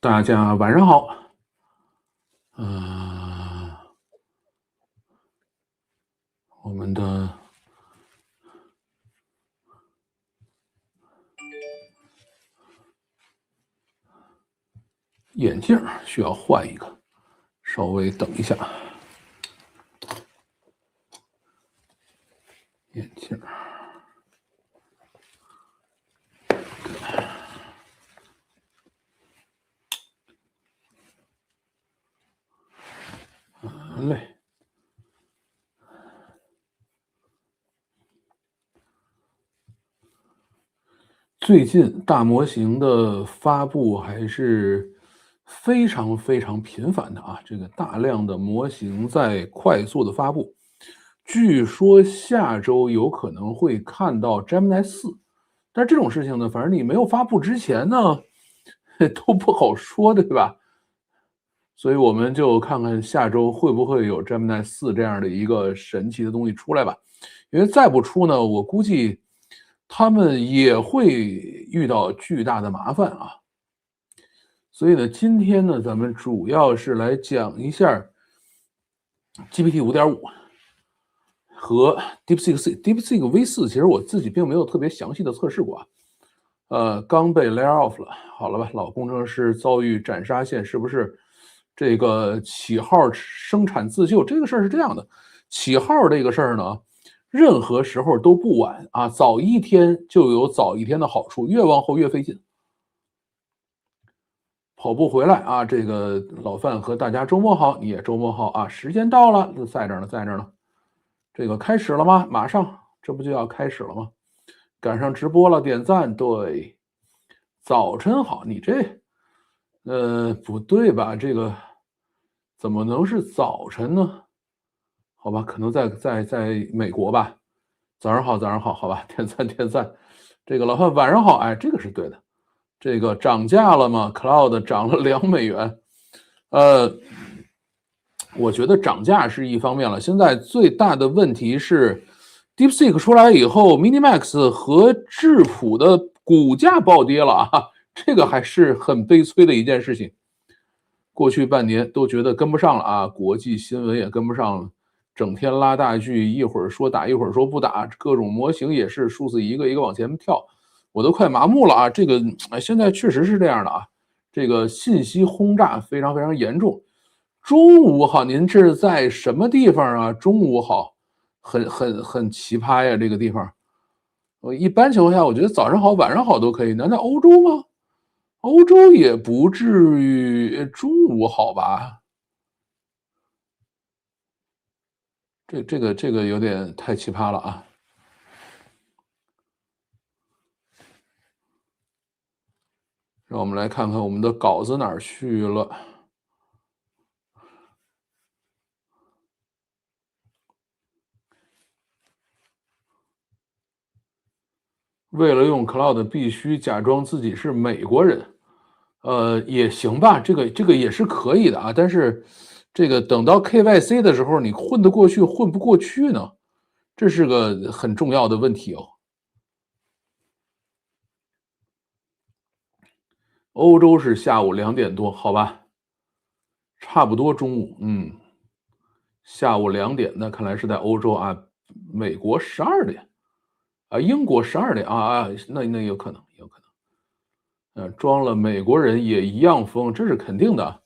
大家晚上好。我们的眼镜需要换一个，稍微等一下。眼镜。好嘞。最近大模型的发布还是非常非常频繁的啊，这个大量的模型在快速的发布。据说下周有可能会看到 Gemini 4，但是这种事情呢，反正你没有发布之前呢，都不好说，对吧？所以我们就看看下周会不会有 Gemini 4这样的一个神奇的东西出来吧。因为再不出呢，我估计他们也会遇到巨大的麻烦啊。所以呢，今天呢，咱们主要是来讲一下 GPT 5.5和 DeepSeek V4。其实我自己并没有特别详细的测试过啊。刚被 layer off 了，好了吧，老工程师遭遇斩杀线，是不是？这个起号生产自救这个事儿是这样的，起号这个事儿呢，任何时候都不晚啊，早一天就有早一天的好处，越往后越费劲。跑步回来啊，这个老范和大家周末好，你也周末好啊，时间到了，在这儿呢，在这儿呢。这个开始了吗？马上，这不就要开始了吗？赶上直播了，点赞，对。早晨好，你这不对吧？这个怎么能是早晨呢？好吧，可能在美国吧。早上好，早上好，好吧，点赞点赞。这个老范晚上好，哎，这个是对的。这个涨价了吗 ？Cloud 涨了$2。我觉得涨价是一方面了，现在最大的问题是 DeepSeek 出来以后 ，Minimax 和智谱的股价暴跌了啊。这个还是很悲催的一件事情。过去半年都觉得跟不上了啊，国际新闻也跟不上了，整天拉大锯，一会儿说打，一会儿说不打，各种模型也是数字一个一个往前跳，我都快麻木了啊。这个现在确实是这样的啊，这个信息轰炸非常非常严重。中午好，您这是在什么地方啊？中午好，很奇葩呀，这个地方。一般情况下，我觉得早上好、晚上好都可以，难道欧洲吗？欧洲也不至于中午好吧？这个有点太奇葩了啊！让我们来看看我们的稿子哪儿去了。为了用 Cloud 必须假装自己是美国人，也行吧，这个也是可以的啊。但是这个等到 KYC 的时候，你混得过去混不过去呢？这是个很重要的问题哦。欧洲是下午2点多，好吧，差不多中午，下午2点，那看来是在欧洲啊，美国12点啊，英国12点啊，那有可能，有可能，装了美国人也一样疯，这是肯定的。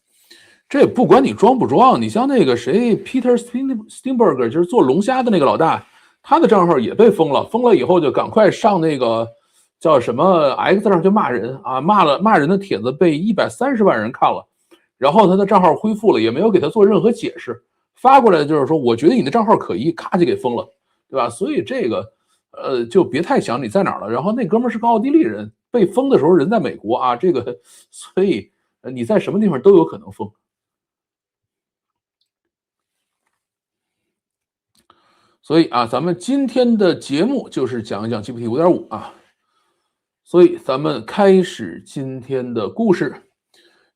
这不管你装不装，你像那个谁 Peter Steinberg， 就是做龙虾的那个老大，他的账号也被封了，封了以后就赶快上那个叫什么 X 上去骂人啊，骂人的帖子被130万人看了，然后他的账号恢复了，也没有给他做任何解释，发过来就是说我觉得你的账号可疑，咔就给封了，对吧？所以这个就别太想你在哪儿了。然后那哥们是个奥地利人，被封的时候人在美国啊，这个所以你在什么地方都有可能封。所以啊，咱们今天的节目就是讲一讲 GPT 5.5啊。所以咱们开始今天的故事。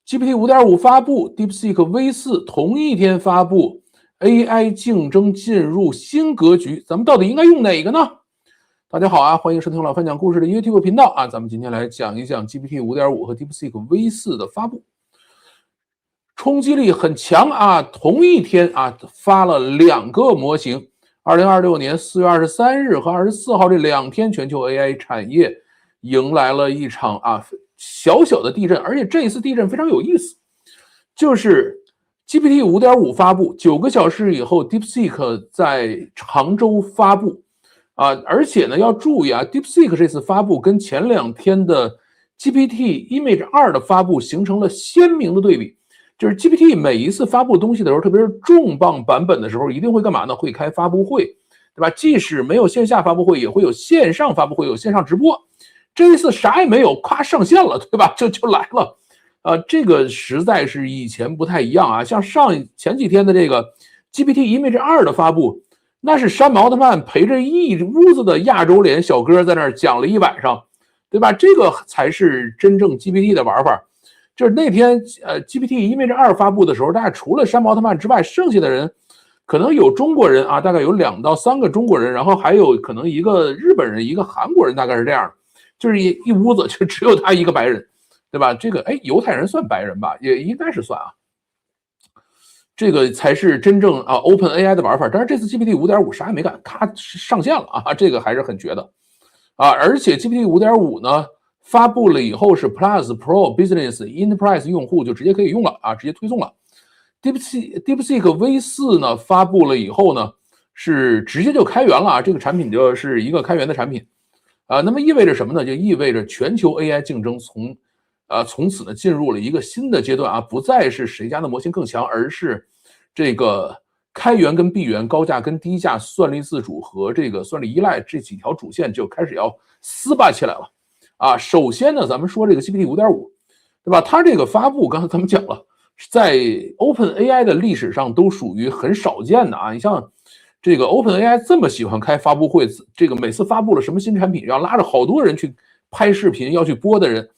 GPT 5.5发布 ，DeepSeek V4同一天发布 ，AI 竞争进入新格局，咱们到底应该用哪个呢？大家好啊，欢迎收听老范讲故事的 YouTube 频道啊。咱们今天来讲一讲 GPT 5.5和 DeepSeek V4的发布。冲击力很强啊，同一天啊发了2个模型，2026年4月23日和24号这2天，全球 AI 产业迎来了一场小小的地震，而且这一次地震非常有意思，就是 GPT 5.5 发布9个小时以后 ，DeepSeek 在常州发布而且呢要注意DeepSeek 这次发布跟前2天的 GPT Image 2的发布形成了鲜明的对比。就是 GPT 每一次发布东西的时候，特别是重磅版本的时候，一定会干嘛呢？会开发布会，对吧？即使没有线下发布会，也会有线上发布会，有线上直播。这一次啥也没有，咔上线了，对吧？就来了，这个实在是以前不太一样啊。像前几天的这个 GPT Image 2的发布，那是山姆奥特曼陪着一屋子的亚洲脸小哥在那儿讲了一晚上，对吧？这个才是真正 GPT 的玩法。就是那天GPT Image 2发布的时候，大概除了山姆奥特曼之外，剩下的人可能有中国人大概有2到3个中国人，然后还有可能一个日本人，一个韩国人，大概是这样，就是一屋子就只有他一个白人，对吧？这个犹太人算白人吧，也应该是算这个才是真正OpenAI 的玩法。但是这次 GPT 5.5 啥也没干，咔上线了这个还是很绝的而且 GPT 5.5呢。发布了以后是 Plus、Pro、Business、Enterprise 用户就直接可以用了直接推送了。DeepSeek V4 呢发布了以后呢，是直接就开源了这个产品就是一个开源的产品那么意味着什么呢？就意味着全球 AI 竞争从此呢进入了一个新的阶段不再是谁家的模型更强，而是这个开源跟闭源、高价跟低价、算力自主和这个算力依赖这几条主线就开始要撕巴起来了。首先呢，咱们说这个 GPT 5.5，对吧？它这个发布，刚才咱们讲了，在 OpenAI 的历史上都属于很少见的你像这个 OpenAI 这么喜欢开发布会，这个每次发布了什么新产品，要拉着好多人去拍视频，要去播的人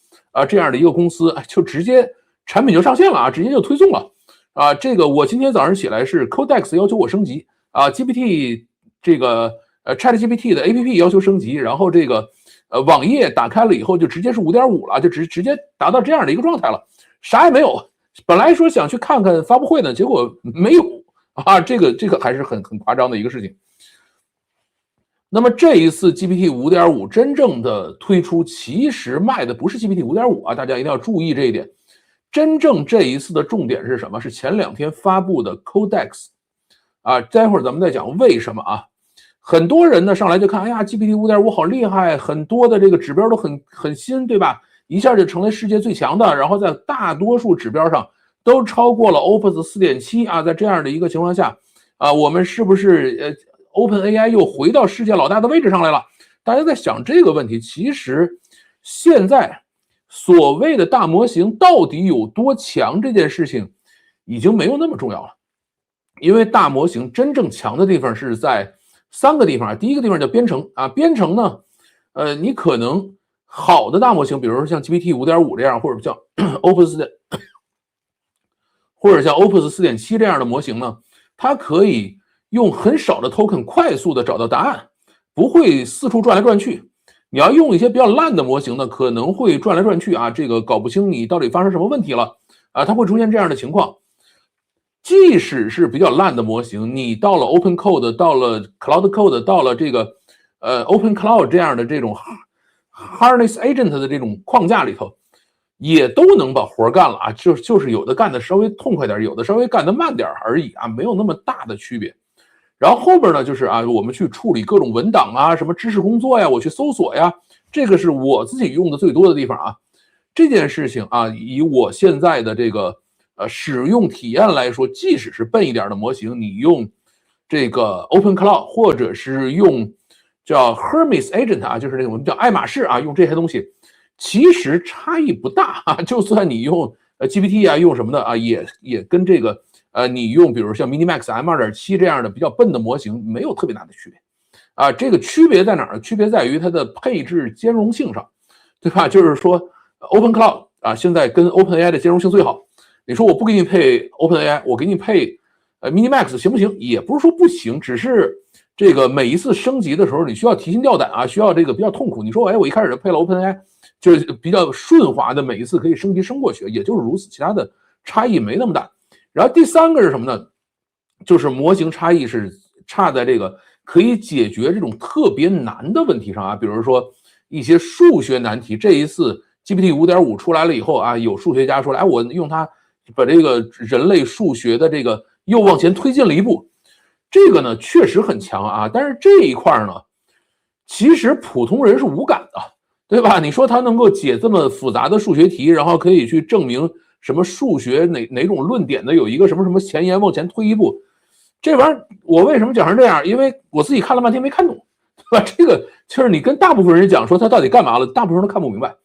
这样的一个公司，就直接产品就上线了直接就推送了这个我今天早上起来是 Codex 要求我升级GPT 这个ChatGPT 的 APP 要求升级，然后这个网页打开了以后就直接是 5.5 了，就直接达到这样的一个状态了，啥也没有。本来说想去看看发布会呢，结果没有这个还是很夸张的一个事情。那么这一次 GPT 5.5 真正的推出，其实卖的不是 GPT 5.5大家一定要注意这一点。真正这一次的重点是什么？是前2天发布的 Codex 待会儿咱们再讲为什么很多人呢上来就看，GPT 5.5 好厉害，很多的这个指标都很新，对吧？一下就成为世界最强的，然后在大多数指标上都超过了 Opus 4.7在这样的一个情况下我们是不是OpenAI 又回到世界老大的位置上来了？大家在想这个问题，其实现在所谓的大模型到底有多强这件事情已经没有那么重要了，因为大模型真正强的地方是在3个地方第一个地方叫编程编程呢你可能好的大模型，比如说像 GPT 5.5 这样，或者像 Opus 4.7 这样的模型呢，它可以用很少的 token 快速的找到答案，不会四处转来转去。你要用一些比较烂的模型呢，可能会转来转去这个搞不清你到底发生什么问题了它会出现这样的情况。即使是比较烂的模型，你到了 Open Code， 到了 Cloud Code， 到了这个Open Cloud 这样的这种 Harness Agent 的这种框架里头，也都能把活干了就是有的干的稍微痛快点，有的稍微干的慢点而已没有那么大的区别。然后后边呢，就是我们去处理各种文档什么知识工作呀，我去搜索呀，这个是我自己用的最多的地方这件事情以我现在的这个使用体验来说，即使是笨一点的模型，你用这个 Open Cloud 或者是用叫 Hermes Agent 就是那种我们叫爱马仕用这些东西，其实差异不大就算你用GPT 用什么的也跟这个你用比如像 Minimax M2.7 这样的比较笨的模型没有特别大的区别这个区别在哪儿呢？区别在于它的配置兼容性上，对吧？就是说 Open Cloud 现在跟 OpenAI 的兼容性最好。你说我不给你配 OpenAI， 我给你配Minimax 行不行？也不是说不行，只是这个每一次升级的时候你需要提心吊胆需要这个比较痛苦。你说我一开始就配了 OpenAI， 就是比较顺滑的，每一次可以升级升过去，也就是如此，其他的差异没那么大。然后第三个是什么呢？就是模型差异是差在这个可以解决这种特别难的问题上啊，比如说一些数学难题。这一次 GPT 5.5出来了以后啊，有数学家说，哎，我用它把这个人类数学的这个又往前推进了一步。这个呢确实很强啊，但是这一块呢，其实普通人是无感的，对吧？你说他能够解这么复杂的数学题，然后可以去证明什么数学哪种论点的有一个什么什么前沿往前推一步，这玩意儿我为什么讲成这样？因为我自己看了半天没看懂，对吧？这个就是你跟大部分人讲说他到底干嘛了，大部分人都看不明白，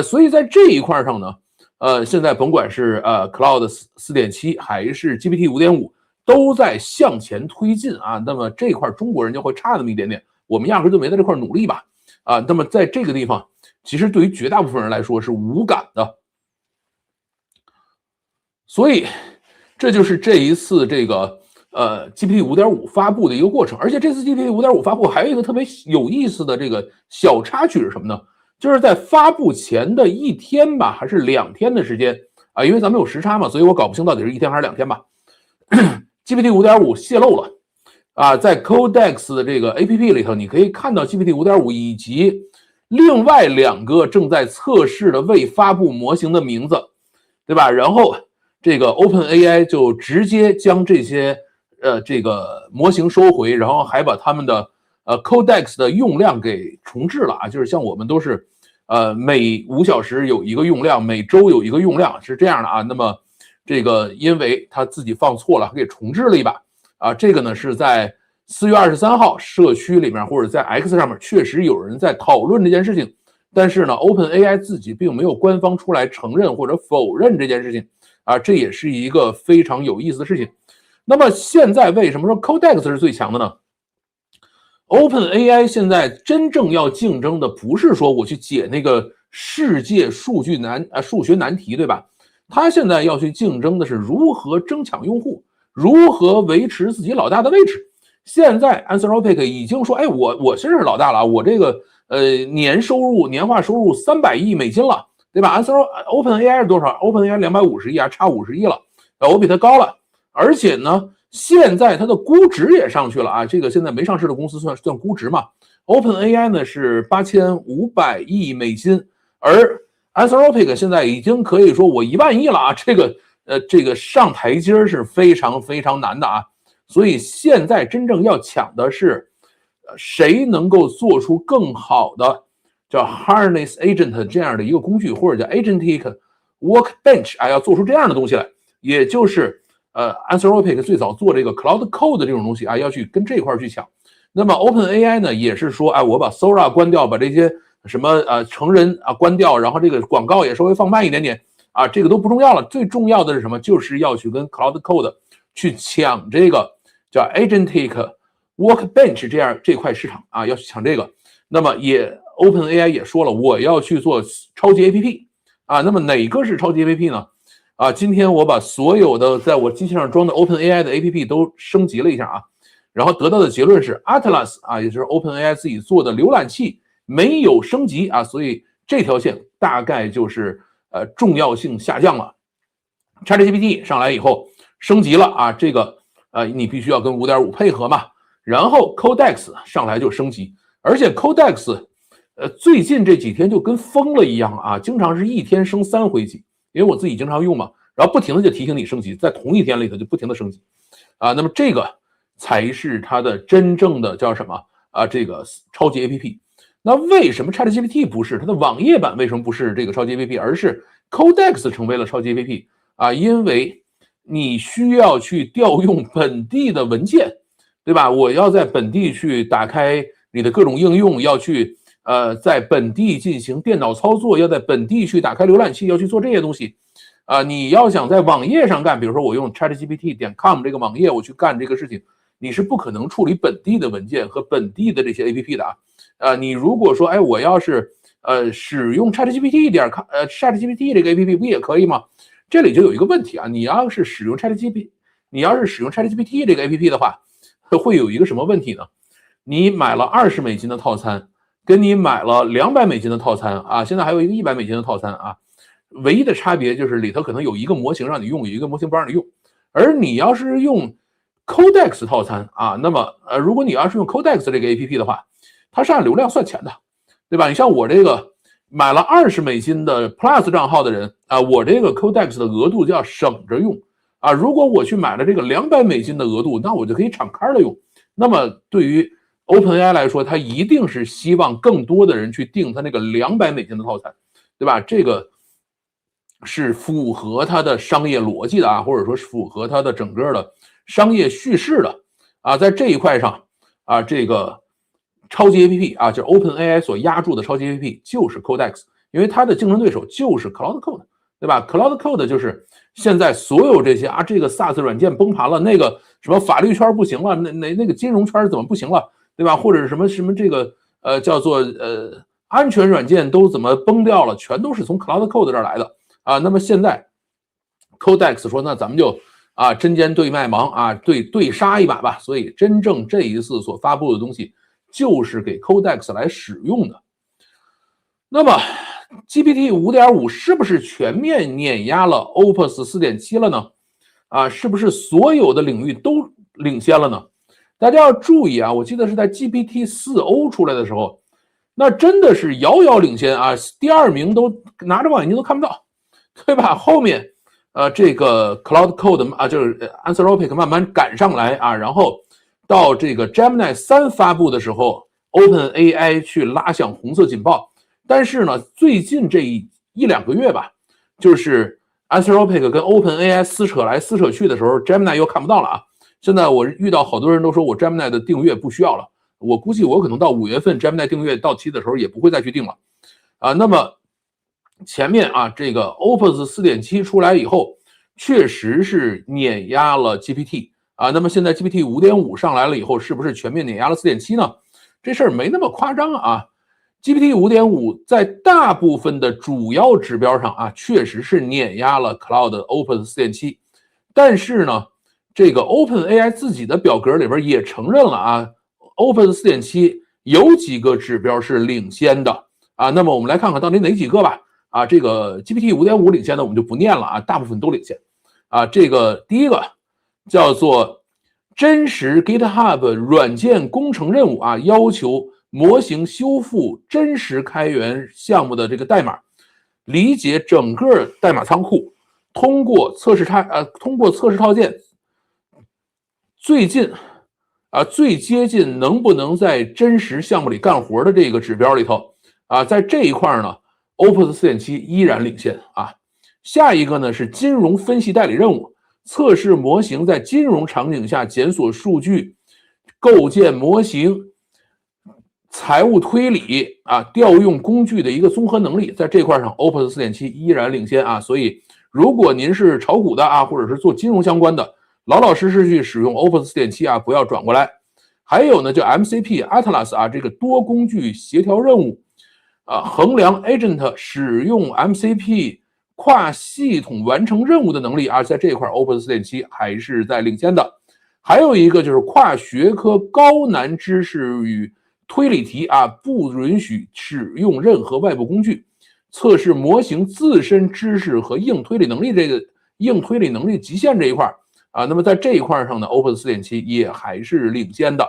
所以在这一块上呢，现在甭管是Cloud 4.7还是 GPT 5.5，都在向前推进啊。那么这块中国人就会差那么一点点，我们压根就没在这块努力吧，那么在这个地方，其实对于绝大部分人来说是无感的，所以这就是这一次这个GPT 5.5发布的一个过程。而且这次 GPT 5.5发布还有一个特别有意思的这个小插曲是什么呢？就是在发布前的1天吧，还是2天的时间啊？因为咱们有时差嘛，所以我搞不清到底是1天还是2天吧。GPT 5.5泄露了啊，在 Codex 的这个 APP 里头，你可以看到 GPT 5.5以及另外2个正在测试的未发布模型的名字，对吧？然后这个 OpenAI 就直接将这些这个模型收回，然后还把他们的Codex 的用量给重置了啊，就是像我们都是每5小时有一个用量，每周有一个用量，是这样的啊。那么这个因为他自己放错了，给重置了一把啊。这个呢是在4月23号社区里面或者在 X 上面确实有人在讨论这件事情，但是呢 OpenAI 自己并没有官方出来承认或者否认这件事情啊，这也是一个非常有意思的事情。那么现在为什么说 Codex 是最强的呢？ OpenAI 现在真正要竞争的不是说我去解那个世界数学难题，对吧？他现在要去竞争的是如何争抢用户，如何维持自己老大的位置。现在 Anthropic 已经说，哎，我真是老大了，我这个年化收入300亿美金了，对吧 ？OpenAI 是多少 ？OpenAI 250亿啊，差50亿了，我比他高了，而且呢。现在它的估值也上去了啊，这个现在没上市的公司算估值嘛。OpenAI 呢是8500亿美金，而 Anthropic 现在已经可以说我1万亿了啊，这个上台阶是非常非常难的啊。所以现在真正要抢的是，谁能够做出更好的叫 Harness Agent 这样的一个工具，或者叫 Agentic Workbench 啊，要做出这样的东西来，也就是Anthropic 最早做这个 Cloud Code 这种东西啊，要去跟这块去抢。那么 OpenAI 呢，也是说，哎，我把 Sora 关掉，把这些什么成人啊关掉，然后这个广告也稍微放慢一点点啊，这个都不重要了。最重要的是什么？就是要去跟 Cloud Code 去抢这个叫 Agentic Workbench 这块市场啊，要去抢这个。那么OpenAI 也说了，我要去做超级 APP 啊。那么哪个是超级 APP 呢？啊，今天我把所有的在我机器上装的 OpenAI 的 APP 都升级了一下啊，然后得到的结论是 Atlas 啊，也就是 OpenAI 自己做的浏览器没有升级啊，所以这条线大概就是重要性下降了。ChatGPT 上来以后升级了啊，这个你必须要跟 5.5 配合嘛，然后 Codex 上来就升级，而且 Codex 最近这几天就跟疯了一样啊，经常是1天升3回级。因为我自己经常用嘛，然后不停的就提醒你升级，在同一天里头就不停的升级，啊，那么这个才是它的真正的叫什么啊？这个超级 APP。那为什么 ChatGPT 不是它的网页版？为什么不是这个超级 APP， 而是 Codex 成为了超级 APP 啊？因为你需要去调用本地的文件，对吧？我要在本地去打开你的各种应用，要去。在本地进行电脑操作，要在本地去打开浏览器，要去做这些东西，你要想在网页上干，比如说我用 ChatGPT.com 这个网页我去干这个事情，你是不可能处理本地的文件和本地的这些 APP 的啊。你如果说，哎，我要是使用 ChatGPT 这个 APP 不也可以吗？这里就有一个问题啊，你要是使用 ChatGPT 这个 APP 的话，会有一个什么问题呢？你买了20美金的套餐。跟你买了200美金的套餐啊，现在还有一个100美金的套餐啊，唯一的差别就是里头可能有一个模型让你用，有一个模型不让你用而你要是用 Codex 套餐啊，那么如果你要是用 Codex 这个 APP 的话，它上流量算钱的，对吧？你像我这个买了$20的 Plus 账号的人啊，我这个 Codex 的额度就要省着用啊。如果我去买了这个$200的额度，那我就可以敞开了用。那么对于 OpenAI 来说，它一定是希望更多的人去订它那个$200的套餐，对吧？这个是符合它的商业逻辑的啊，或者说是符合它的整个的商业叙事的啊。在这一块上啊，这个超级 APP 啊，就是 OpenAI 所压住的超级 APP 就是 Codex， 因为它的竞争对手就是 Cloud Code， 对吧 ？Cloud Code 就是现在所有这些啊，这个 SaaS 软件崩盘了，那个什么法律圈不行了，那个金融圈怎么不行了？对吧？或者什么这个叫做安全软件都怎么崩掉了？全都是从 Cloud Code 这儿来的啊。那么现在 Codex 说，那咱们就啊针尖对麦芒啊，对杀一把吧。所以真正这一次所发布的东西，就是给 Codex 来使用的。那么 GPT 5.5 是不是全面碾压了 Opus 4.7 了呢？啊，是不是所有的领域都领先了呢？大家要注意啊，我记得是在 GPT-4O 出来的时候，那真的是遥遥领先啊，第2名都拿着望远镜都看不到，对吧？后面这个 Cloud Code 啊，就是 Anthropic 慢慢赶上来啊，然后到这个 Gemini 3发布的时候 ，OpenAI 去拉响红色警报。但是呢，最近这一两个月吧，就是 Anthropic 跟 OpenAI 撕扯来撕扯去的时候 ，Gemini 又看不到了啊。现在我遇到好多人都说我 Gemini 的订阅不需要了，我估计我可能到5月份 Gemini 订阅到期的时候也不会再去订了啊。那么前面啊，这个 Opus 4.7 出来以后，确实是碾压了 GPT 啊。那么现在 GPT 5.5 上来了以后，是不是全面碾压了 4.7 呢？这事儿没那么夸张啊。GPT 5.5 在大部分的主要指标上啊，确实是碾压了 Cloud Opus 4.7， 但是呢，这个 OpenAI 自己的表格里边也承认了啊 ，Opus 4.7 有几个指标是领先的啊。那么我们来看看到底哪几个吧。啊，这个 GPT 5.5 领先的我们就不念了啊，大部分都领先啊。这个第一个叫做真实 GitHub 软件工程任务啊，要求模型修复真实开源项目的这个代码，理解整个代码仓库，通过测试套件，最接近能不能在真实项目里干活的这个指标里头啊，在这一块呢 ，Opus 4.7 依然领先啊。下一个呢是金融分析代理任务，测试模型在金融场景下检索数据，构建模型。财务推理啊，调用工具的一个综合能力，在这块上 Opus 4.7 依然领先啊。所以，如果您是炒股的啊，或者是做金融相关的，老老实实去使用 Opus 4.7 啊，不要转过来。还有呢，叫 MCP Atlas 啊，这个多工具协调任务啊，衡量 Agent 使用 MCP 跨系统完成任务的能力啊，在这块 Opus 4.7 还是在领先的。还有一个就是跨学科高难知识与推理题啊，不允许使用任何外部工具，测试模型自身知识和硬推理能力，这个硬推理能力极限这一块啊，那么在这一块上呢 ，Opus 4.7 也还是领先的。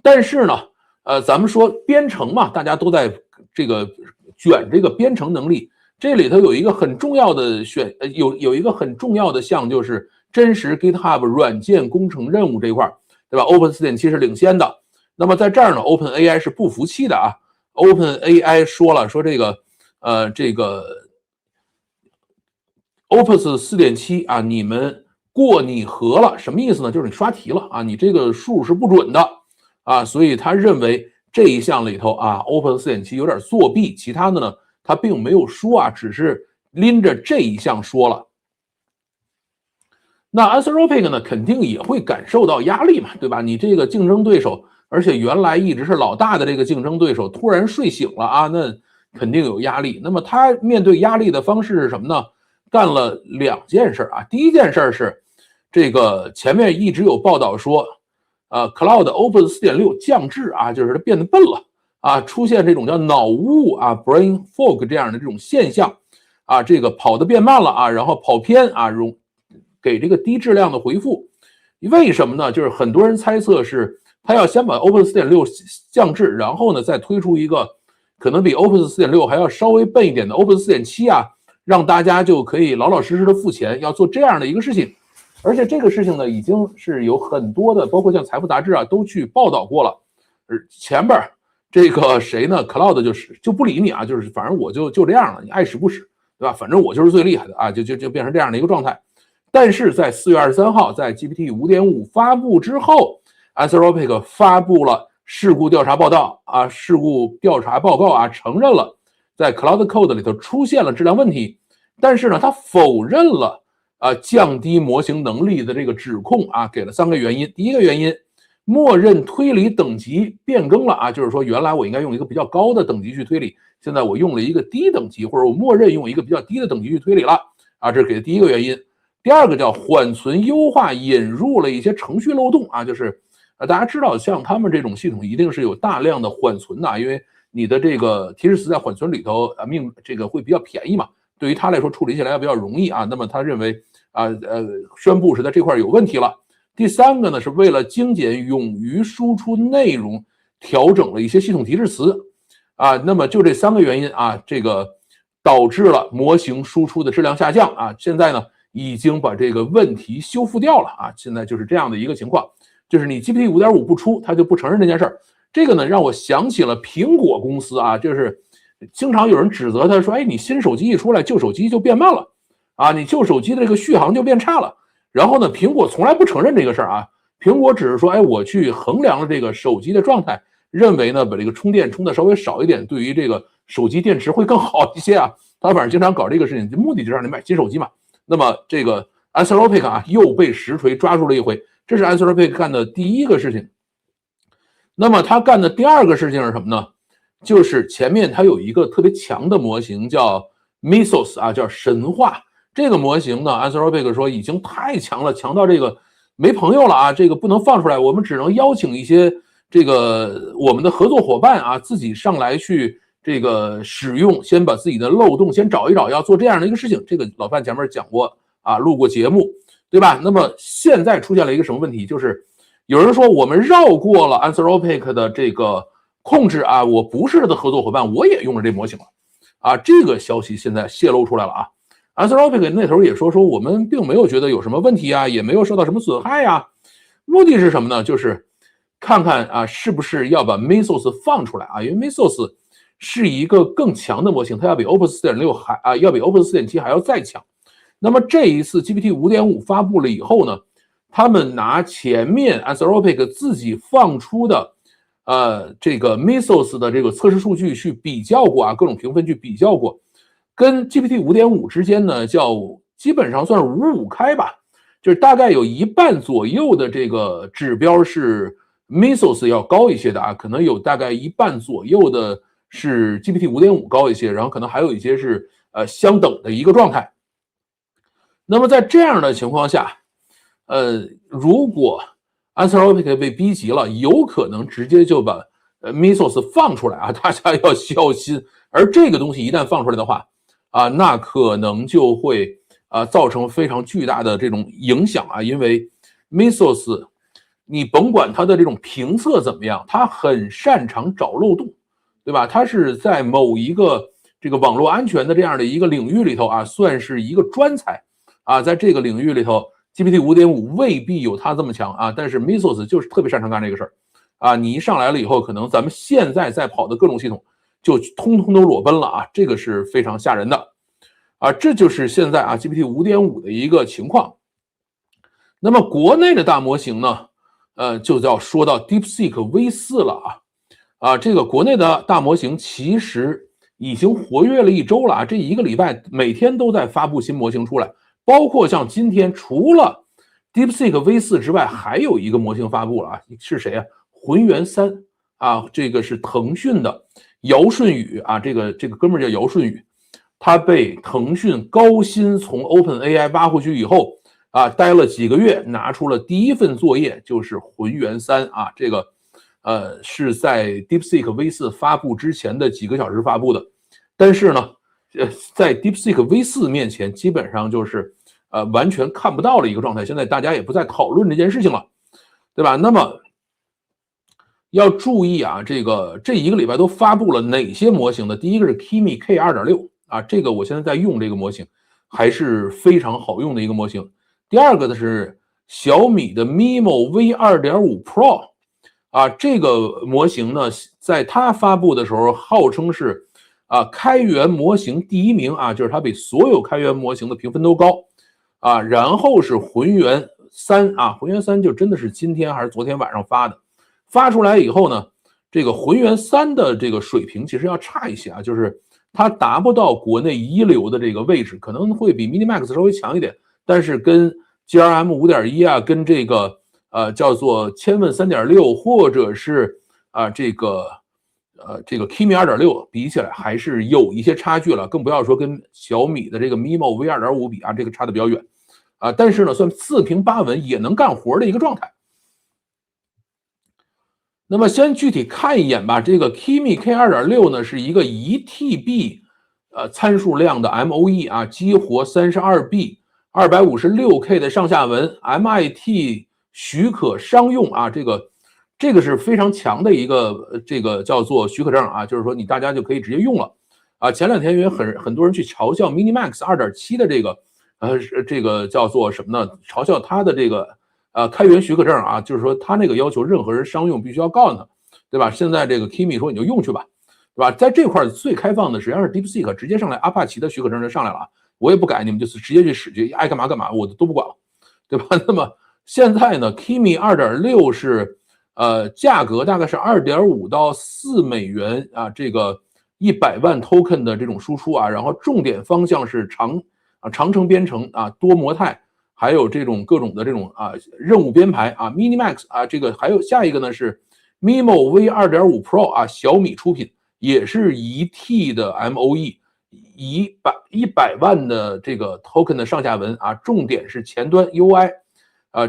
但是呢，咱们说编程嘛，大家都在这个卷这个编程能力，这里头有一个很重要的有一个很重要的项，就是真实 GitHub 软件工程任务这一块，对吧 ？Opus 4.7 是领先的。那么在这儿呢 ，OpenAI 是不服气的啊。OpenAI 说了，说这个Opus 4.7 啊，你们过拟合了，什么意思呢？就是你刷题了啊，你这个数是不准的啊，所以他认为这一项里头啊，Opus 4.7 有点作弊，其他的呢，他并没有说啊，只是拎着这一项说了。那 Anthropic 呢，肯定也会感受到压力嘛，对吧？你这个竞争对手。而且原来一直是老大的这个竞争对手突然睡醒了啊，那肯定有压力。那么他面对压力的方式是什么呢？干了2件事啊。第一件事是，这个前面一直有报道说，Cloud Opus 4.6 降智啊，就是它变得笨了啊，出现这种叫脑雾啊 （brain fog） 这样的这种现象啊，这个跑得变慢了啊，然后跑偏啊，给这个低质量的回复。为什么呢？就是很多人猜测是他要先把 Opus 4.6降质，然后呢再推出一个可能比 Opus 4.6还要稍微笨一点的 Opus 4.7啊，让大家就可以老老实实的付钱，要做这样的一个事情。而且这个事情呢，已经是有很多的，包括像财富杂志啊，都去报道过了。前边这个谁呢 ？Cloud 就不理你啊，就是反正我就这样了，你爱使不使，对吧？反正我就是最厉害的啊，就变成这样的一个状态。但是在4月23号，在 GPT 5.5发布之后 ，Anthropic 发布了事故调查报告啊，承认了在 Cloud Code 里头出现了质量问题，但是呢，他否认了降低模型能力的这个指控啊，给了3个原因。第一个原因，默认推理等级变更了啊，就是说原来我应该用一个比较高的等级去推理，现在我用了一个低等级，或者我默认用一个比较低的等级去推理了啊，这是给的第一个原因。第二个叫缓存优化引入了一些程序漏洞啊，就是大家知道像他们这种系统一定是有大量的缓存的，因为你的这个提示词在缓存里头这个会比较便宜嘛，对于他来说处理起来比较容易啊，那么他认为宣布是在这块有问题了。第三个呢，是为了精简勇于输出内容，调整了一些系统提示词啊，那么就这3个原因啊，这个导致了模型输出的质量下降啊，现在呢已经把这个问题修复掉了啊，现在就是这样的一个情况，就是你 GPT 5.5不出，他就不承认这件事儿。这个呢让我想起了苹果公司啊，就是经常有人指责他说，哎，你新手机一出来，旧手机就变慢了啊，你旧手机的这个续航就变差了。然后呢，苹果从来不承认这个事儿啊，苹果只是说，哎，我去衡量了这个手机的状态，认为呢把这个充电充的稍微少一点，对于这个手机电池会更好一些啊。他反正经常搞这个事情，目的就是让你买新手机嘛。那么这个 Anthropic 啊又被实锤抓住了一回，这是 Anthropic 干的第一个事情。那么他干的第二个事情是什么呢？就是前面他有一个特别强的模型叫 Mythos 啊，叫神话。这个模型呢 ，Anthropic 说已经太强了，强到这个没朋友了啊，这个不能放出来，我们只能邀请一些这个我们的合作伙伴啊，自己上来去这个使用，先把自己的漏洞先找一找，要做这样的一个事情。这个老范前面讲过啊，录过节目，对吧？那么现在出现了一个什么问题？就是有人说我们绕过了 Anthropic 的这个控制啊，我不是他的合作伙伴，我也用了这模型了啊，这个消息现在泄露出来了啊。Anthropic 那头也说我们并没有觉得有什么问题啊，也没有受到什么损害啊。目的是什么呢？就是看看啊，是不是要把 Mythos 放出来啊？因为 Mythos 是一个更强的模型，它要比 Opus 4.6要比 Opus 4.7还要再强。那么这一次 GPT 5.5发布了以后呢，他们拿前面 Anthropic 自己放出的这个 Mythos 的这个测试数据去比较过啊，各种评分去比较过。跟 GPT 5.5之间呢，基本上算是5-5开吧，就是大概有一半左右的这个指标是 Mythos 要高一些的啊，可能有大概一半左右的是 GPT 5.5高一些，然后可能还有一些是相等的一个状态。那么在这样的情况下，如果 Anthropic 被逼急了，有可能直接就把Mythos 放出来啊，大家要小心。而这个东西一旦放出来的话，那可能就会造成非常巨大的这种影响啊，因为 Mythos 你甭管它的这种评测怎么样，它很擅长找漏洞，对吧？它是在某一个这个网络安全的这样的一个领域里头啊，算是一个专才啊，在这个领域里头 GPT 5.5未必有它这么强啊，但是 Mythos 就是特别擅长干这个事儿啊，你一上来了以后，可能咱们现在在跑的各种系统就通通都裸奔了啊，这个是非常吓人的啊，这就是现在GPT 5.5的一个情况。那么国内的大模型呢，就要说到 DeepSeek V4 了啊，这个国内的大模型其实已经活跃了1周了啊，这1个礼拜每天都在发布新模型出来，包括像今天除了 DeepSeek V4 之外，还有一个模型发布了啊，是谁啊？浑元3啊，这个是腾讯的姚舜宇啊，这个哥们儿叫姚舜宇，他被腾讯高薪从 OpenAI 挖回去以后待了几个月，拿出了第一份作业，就是浑元3啊，这个是在 DeepSeek V4 发布之前的几个小时发布的，但是呢，在 DeepSeek V4 面前，基本上就是完全看不到了一个状态。现在大家也不再讨论这件事情了，对吧？那么要注意啊，这一个礼拜都发布了哪些模型呢？第一个是 Kimi K2.6 啊，这个我现在在用这个模型，还是非常好用的一个模型。第二个呢是小米的 MIMO V2.5 Pro 啊，这个模型呢，在它发布的时候号称是开源模型第一名啊，就是它比所有开源模型的评分都高啊。然后是浑源3啊，浑源3就真的是今天还是昨天晚上发的。发出来以后呢，这个浑源3的这个水平其实要差一些啊，就是它达不到国内一流的这个位置，可能会比 Mini Max 稍微强一点，但是跟 GRM 5.1啊，跟这个叫做千问 3.6 或者是这个 Kimi 2.6比起来还是有一些差距了，更不要说跟小米的这个 MIMO V 2.5比啊，这个差的比较远啊，但是呢，算四平八稳也能干活的一个状态。那么先具体看一眼吧，这个 Kimi K2.6 呢是一个 1TB 参数量的 MOE 啊，激活 32B 256K 的上下文 MIT 许可商用啊，这个是非常强的一个这个叫做许可证啊，就是说大家就可以直接用了啊。前两天因为很多人去嘲笑 Mini Max 2.7 的这个叫做什么呢？嘲笑它的这个开源许可证啊，就是说它那个要求任何人商用必须要告诉他，对吧？现在这个 Kimi 说你就用去吧，对吧？在这块最开放的实际上是 DeepSeek 直接上来，阿帕奇的许可证就上来了，我也不改，你们就直接去使去，爱干嘛干嘛，我都不管了，对吧？那么现在呢 ，Kimi 2.6是价格大概是2.5到4美元啊，这个100万 token 的这种输出啊，然后重点方向是长程编程啊，多模态。还有这种各种的这种任务编排啊 ，Mini Max 啊，这个还有下一个呢是 MIMO V 2.5 Pro 啊，小米出品，也是1T 的 MOE， 100万的这个 token 的上下文啊，重点是前端 UI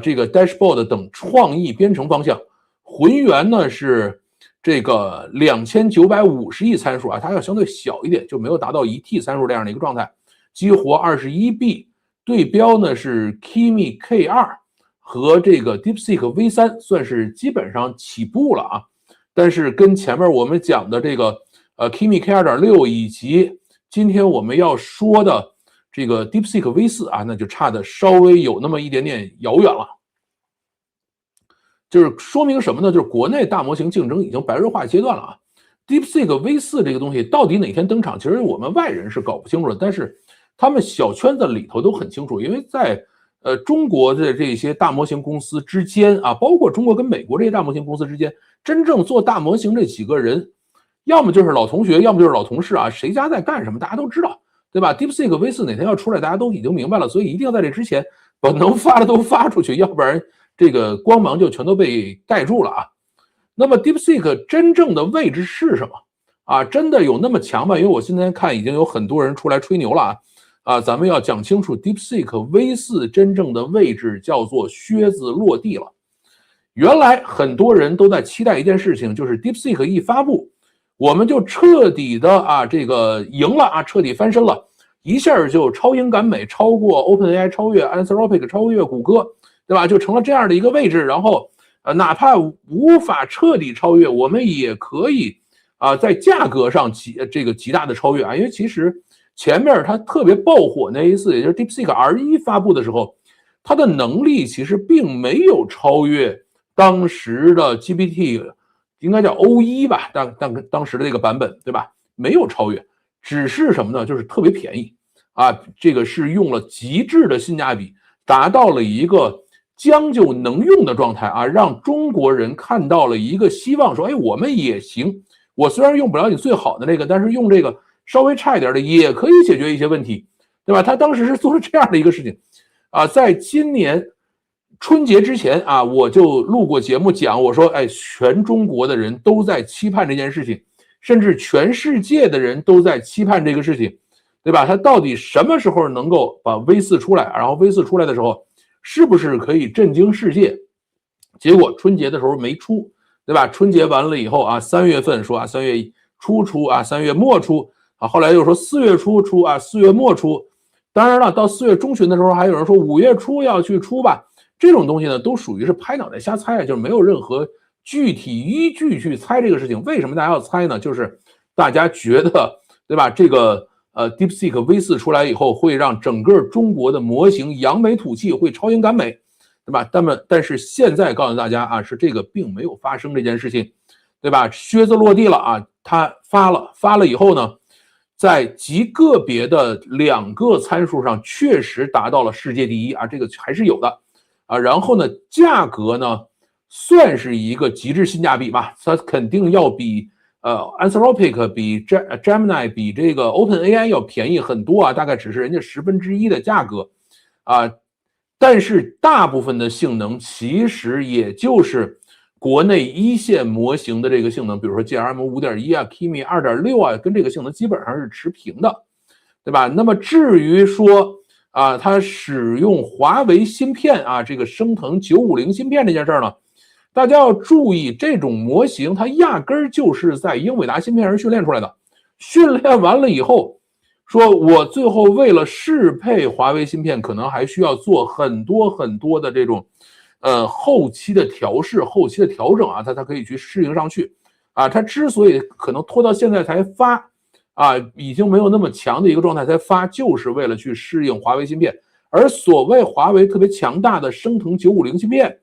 这个 dashboard 等创意编程方向。浑源呢是这个2950亿参数啊，它要相对小一点，就没有达到1T 参数这样的一个状态，激活 21B。对标呢是 Kimi K2 和这个 DeepSeek V3，算是基本上起步了啊。但是跟前面我们讲的这个Kimi K2.6 以及今天我们要说的这个 DeepSeek V4啊，那就差的稍微有那么一点点遥远了。就是说明什么呢？就是国内大模型竞争已经白热化阶段了啊。DeepSeek V4这个东西到底哪天登场，其实我们外人是搞不清楚的，但是他们小圈子里头都很清楚，因为在中国的这些大模型公司之间啊，包括中国跟美国这些大模型公司之间，真正做大模型这几个人，要么就是老同学，要么就是老同事啊，谁家在干什么，大家都知道，对吧 ？DeepSeek V4哪天要出来，大家都已经明白了，所以一定要在这之前把能发的都发出去，要不然这个光芒就全都被盖住了啊。那么 DeepSeek 真正的位置是什么啊？真的有那么强吗？因为我今天看已经有很多人出来吹牛了咱们要讲清楚 DeepSeek V4 真正的位置叫做靴子落地了。原来很多人都在期待一件事情，就是 DeepSeek 一发布，我们就彻底的这个赢了啊，彻底翻身了，一下就超英赶美，超过 OpenAI， 超越 Anthropic， 超越谷歌，对吧？就成了这样的一个位置。然后哪怕无法彻底超越，我们也可以在价格上极大的超越啊，因为其实前面它特别爆火那一次，也就是 DeepSeek R1 发布的时候，它的能力其实并没有超越当时的 GPT， 应该叫 O1 吧，当时的这个版本，对吧？没有超越，只是什么呢？就是特别便宜这个是用了极致的性价比，达到了一个将就能用的状态让中国人看到了一个希望，说，哎，我们也行。我虽然用不了你最好的那个，但是用这个稍微差一点的也可以解决一些问题，对吧？他当时是做了这样的一个事情在今年春节之前我就录过节目讲，我说，哎，全中国的人都在期盼这件事情，甚至全世界的人都在期盼这个事情，对吧？他到底什么时候能够把 V4 出来？然后 V4 出来的时候，是不是可以震惊世界？结果春节的时候没出，对吧？春节完了以后3月份说3月初出3月末出后来又说4月初出4月末出，当然了，到4月中旬的时候，还有人说5月初要去出吧。这种东西呢，都属于是拍脑袋瞎猜啊，就是没有任何具体依据去猜这个事情。为什么大家要猜呢？就是大家觉得，对吧？这个DeepSeek V4出来以后，会让整个中国的模型扬眉吐气，会超英赶美，对吧？但是现在告诉大家啊，是这个并没有发生这件事情，对吧？靴子落地了啊，它发了以后呢，在极个别的2个参数上确实达到了世界第一啊，这个还是有的啊。然后呢，价格呢算是一个极致性价比吧，它肯定要比Anthropic 比 Gemini 比这个 OpenAI 要便宜很多啊，大概只是人家1/10的价格啊。但是大部分的性能其实也就是国内一线模型的这个性能，比如说 GRM 5.1啊 Kimi 2.6啊，跟这个性能基本上是持平的，对吧？那么至于说啊，它使用华为芯片啊，这个升腾950芯片这件事呢，大家要注意，这种模型它压根就是在英伟达芯片上训练出来的，训练完了以后，说我最后为了适配华为芯片，可能还需要做很多的这种后期的调试、后期的调整啊，它可以去适应上去啊。它之所以可能拖到现在才发啊，已经没有那么强的一个状态才发，就是为了去适应华为芯片。而所谓华为特别强大的升腾950芯片，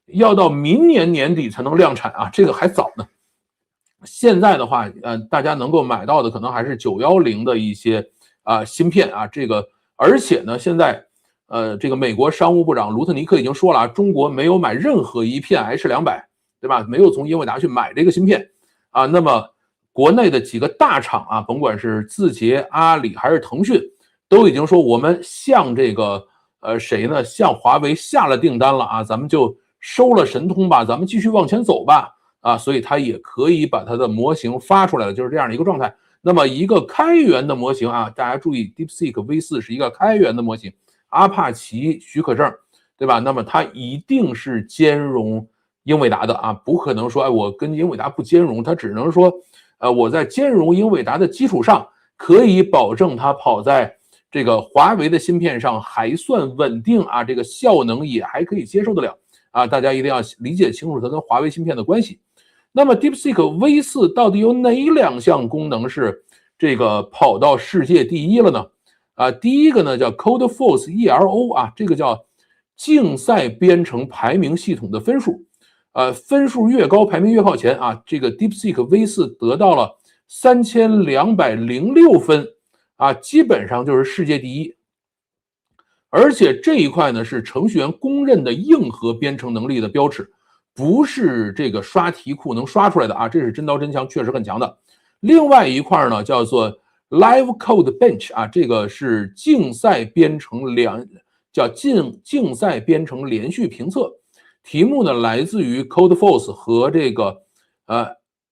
要到明年年底才能量产啊，这个还早呢。现在的话，大家能够买到的可能还是910的一些芯片啊，这个而且呢，现在这个美国商务部长卢特尼克已经说了啊，中国没有买任何一片 H200，对吧？没有从英伟达去买这个芯片啊。那么国内的几个大厂啊，甭管是字节、阿里还是腾讯，都已经说我们向这个谁呢？向华为下了订单了啊，咱们就收了神通吧，咱们继续往前走吧啊，所以它也可以把它的模型发出来了，就是这样的一个状态。那么一个开源的模型啊，大家注意 ，DeepSeek V4是一个开源的模型。阿帕奇许可证，对吧？那么它一定是兼容英伟达的啊，不可能说哎我跟英伟达不兼容，它只能说我在兼容英伟达的基础上，可以保证它跑在这个华为的芯片上还算稳定啊，这个效能也还可以接受得了啊，大家一定要理解清楚它跟华为芯片的关系。那么 DeepSeek V4到底有哪2项功能是这个跑到世界第一了呢？第一个呢叫 CodeForce ELO 啊，这个叫竞赛编程排名系统的分数，分数越高排名越靠前啊。这个 DeepSeek V4得到了3206分啊，基本上就是世界第一。而且这一块呢是程序员公认的硬核编程能力的标尺，不是这个刷题库能刷出来的啊，这是真刀真枪，确实很强的。另外一块呢叫做Live Code Bench 啊，这个是竞赛编程竞赛编程连续评测，题目呢来自于 CodeForce 和这个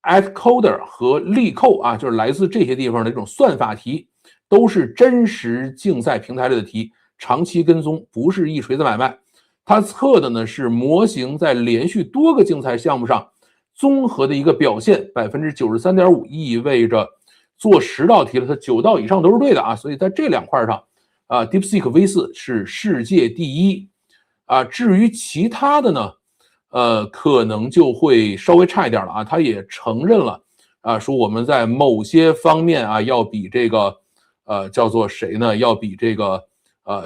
AtCoder 和LeetCode啊，就是来自这些地方的这种算法题，都是真实竞赛平台里的题，长期跟踪，不是一锤子买卖。它测的呢是模型在连续多个竞赛项目上综合的一个表现，93.5%意味着做10道题了，它9道以上都是对的啊，所以在这2块上，DeepSeek V4是世界第一啊。至于其他的呢，可能就会稍微差一点了啊。他也承认了啊，说我们在某些方面啊，要比这个叫做谁呢？要比这个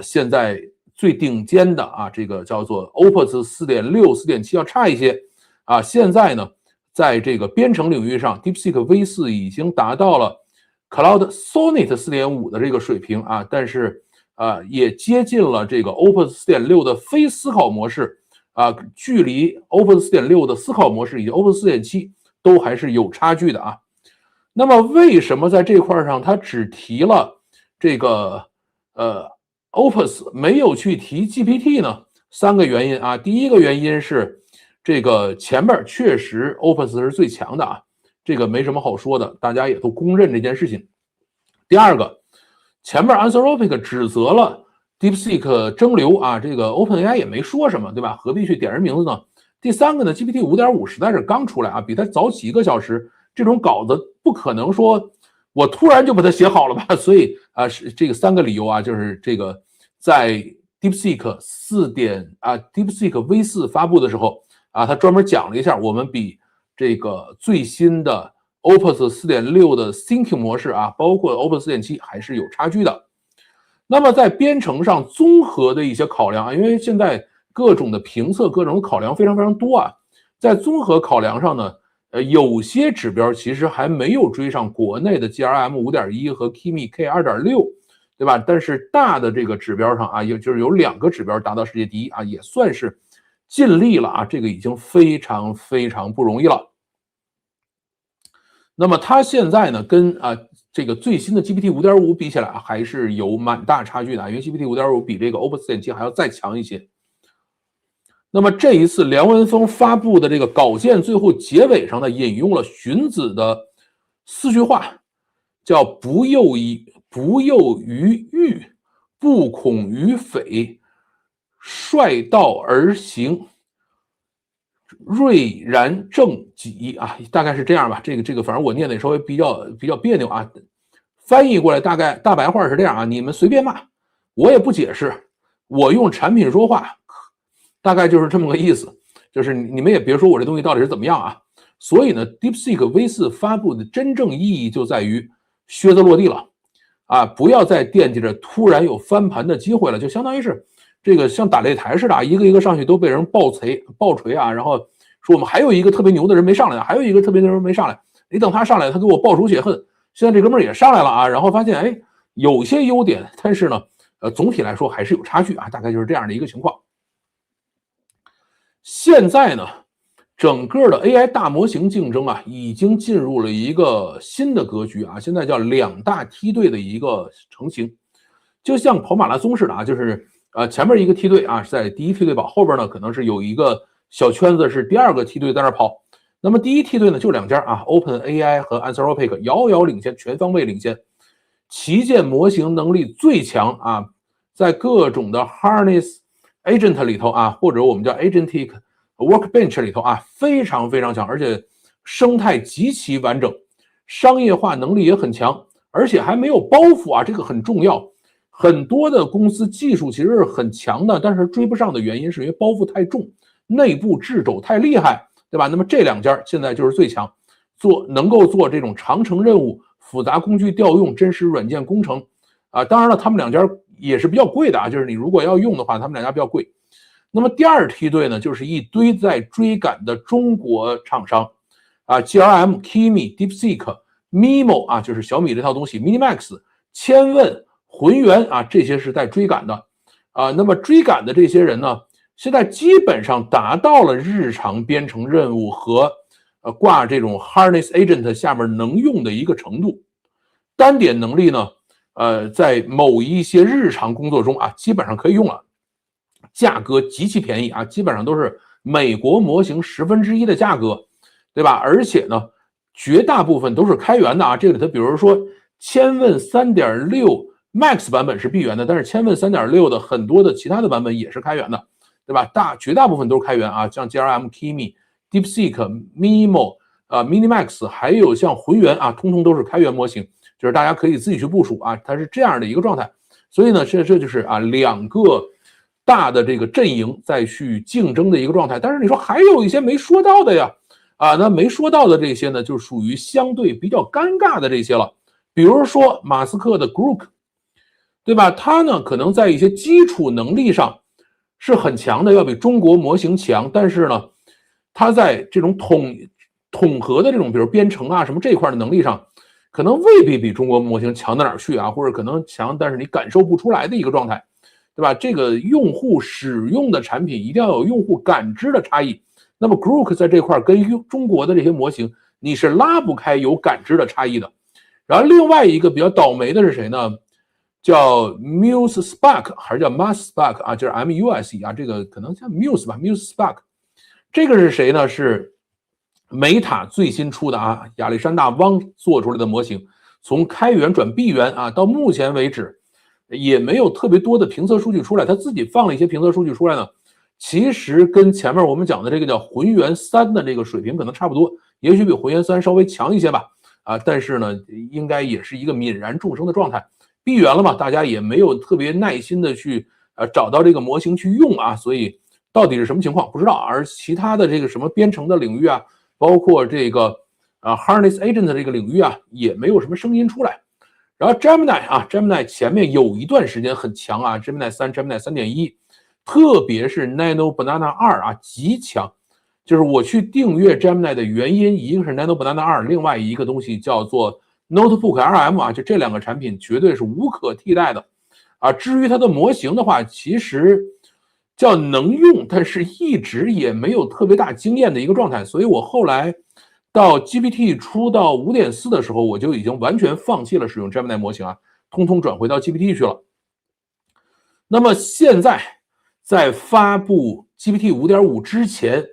现在最顶尖的啊，这个叫做 Opus 4.6、4.7要差一些啊。现在呢，在这个编程领域上 ，DeepSeek V4已经达到了Cloud Sonnet 4.5的这个水平啊，但是也接近了这个 Opus 4.6的非思考模式啊，距离 Opus 4.6的思考模式以及 Opus 4.7都还是有差距的啊。那么为什么在这块上它只提了这个Opus 没有去提 GPT 呢？3个原因啊。第一个原因是这个前面确实 Opus 是最强的啊，这个没什么好说的，大家也都公认这件事情。第二个，前面 Anthropic 指责了 DeepSeek 蒸馏啊，这个 OpenAI 也没说什么，对吧？何必去点人名字呢？第三个呢 ，GPT 5.5实在是刚出来啊，比它早几个小时，这种稿子不可能说我突然就把它写好了吧，所以是这个3个理由啊，就是这个在 DeepSeek DeepSeek V4发布的时候啊，他专门讲了一下，我们比这个最新的 Opus 4.6的 Thinking 模式啊，包括 Opus 4.7还是有差距的。那么在编程上综合的一些考量啊，因为现在各种的评测、各种考量非常非常多啊，在综合考量上呢，有些指标其实还没有追上国内的 GRM 5.1和 Kimi K 2.6，对吧？但是大的这个指标上啊，就是有2个指标达到世界第一啊，也算是尽力了啊，这个已经非常非常不容易了。那么它现在呢，跟这个最新的 GPT 5.5比起来啊，还是有蛮大差距的啊，因为 GPT 5.5比这个 Opus 4.7还要再强一些。那么这一次梁文峰发布的这个稿件最后结尾上呢，引用了荀子的4句话，叫不诱于欲，不恐于匪，率道而行，睿然正己啊，大概是这样吧。这个反正我念的也稍微比较别扭啊。翻译过来大概大白话是这样啊，你们随便骂，我也不解释，我用产品说话，大概就是这么个意思。就是你们也别说我这东西到底是怎么样啊。所以呢 ，DeepSeek V4发布的真正意义就在于靴子落地了啊，不要再惦记着突然有翻盘的机会了，就相当于是这个像打擂台似的，一个一个上去都被人爆锤啊，然后说我们还有一个特别牛的人没上来，还有一个特别牛的人没上来，你等他上来，他给我报仇雪恨。现在这哥们儿也上来了啊，然后发现哎有些优点，但是呢，总体来说还是有差距啊，大概就是这样的一个情况。现在呢，整个的 AI 大模型竞争啊，已经进入了一个新的格局啊，现在叫2大梯队的一个成型，就像跑马拉松似的啊，就是前面一个梯队啊是在第一梯队跑，后边呢可能是有一个小圈子是第2个梯队在那跑。那么第一梯队呢就2家啊 ，OpenAI 和 Anthropic 遥遥领先，全方位领先，旗舰模型能力最强啊，在各种的 Harness Agent 里头啊，或者我们叫 Agentic Workbench 里头啊，非常非常强，而且生态极其完整，商业化能力也很强，而且还没有包袱啊，这个很重要。很多的公司技术其实是很强的，但是追不上的原因是因为包袱太重，内部掣肘太厉害，对吧？那么这2家现在就是最强，能够做这种长程任务、复杂工具调用、真实软件工程啊。当然了，他们2家也是比较贵的啊，就是你如果要用的话，他们2家比较贵。那么第2梯队呢，就是一堆在追赶的中国厂商啊 ，GRM、Kimi、DeepSeek、Mimo 啊，就是小米这套东西 ，Minimax、千问、浑源啊，这些是在追赶的啊。那么追赶的这些人呢，现在基本上达到了日常编程任务和挂这种 Harness Agent 下面能用的一个程度。单点能力呢，在某一些日常工作中啊，基本上可以用了。价格极其便宜啊，基本上都是美国模型1/10的价格，对吧？而且呢，绝大部分都是开源的啊。这个里头，比如说千问3.6 Max 版本是闭源的，但是千问3.6的很多的其他的版本也是开源的，对吧？绝大部分都是开源啊，像 GRM、Kimi、DeepSeek、Mimo、Minimax， 还有像浑源啊，通通都是开源模型，就是大家可以自己去部署啊，它是这样的一个状态。所以呢，这就是啊2个大的这个阵营再去竞争的一个状态。但是你说还有一些没说到的呀，那没说到的这些呢，就属于相对比较尴尬的这些了。比如说马斯克的 Grok， 对吧？他呢可能在一些基础能力上是很强的，要比中国模型强，但是呢，他在这种统合的这种，比如编程啊什么这块的能力上，可能未必比中国模型强到哪儿去啊，或者可能强，但是你感受不出来的一个状态。对吧？这个用户使用的产品一定要有用户感知的差异。那么 Grok 在这块跟中国的这些模型，你是拉不开有感知的差异的。然后另外一个比较倒霉的是谁呢？叫 Muse Spark 还是叫 Muse Spark 啊？就是 MUSE 啊，这个可能叫 Muse 吧 ，Muse Spark。这个是谁呢？是Meta最新出的啊，亚历山大汪做出来的模型，从开源转闭源啊，到目前为止。也没有特别多的评测数据出来，他自己放了一些评测数据出来呢，其实跟前面我们讲的这个叫浑源3的这个水平可能差不多，也许比浑源3稍微强一些吧。啊，但是呢，应该也是一个泯然众生的状态。闭源了嘛，大家也没有特别耐心的去找到这个模型去用啊，所以到底是什么情况不知道。而其他的这个什么编程的领域啊，包括这个harness agent 的这个领域啊，也没有什么声音出来。然后 Gemini 前面有一段时间很强啊，Gemini 3、Gemini 3.1，特别是 Nano Banana 2啊，极强。就是我去订阅 Gemini 的原因，一个是 Nano Banana 2，另外一个东西叫做 Notebook LM 啊，就这两个产品绝对是无可替代的啊。至于它的模型的话，其实叫能用，但是一直也没有特别大经验的一个状态，所以我后来到 GPT 出到 5.4 的时候，我就已经完全放弃了使用 Gemini 模型啊，通通转回到 GPT 去了。那么现在在发布 GPT 5.5 之前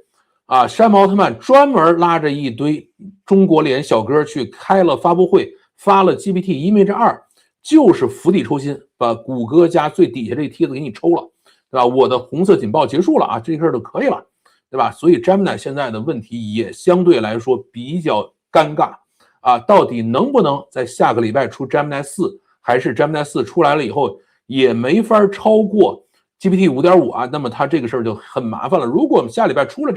啊，山姆奥特曼专门拉着一堆中国脸小哥去开了发布会，发了 GPT Image 2，就是釜底抽薪，把谷歌家最底下这梯子给你抽了，对吧？我的红色警报结束了啊，这事儿就可以了。对吧？所以 Gemini 现在的问题也相对来说比较尴尬啊，到底能不能在下个礼拜出 Gemini 4，还是 Gemini 4出来了以后也没法超过 GPT 5.5啊？那么它这个事儿就很麻烦了。如果我们下礼拜出了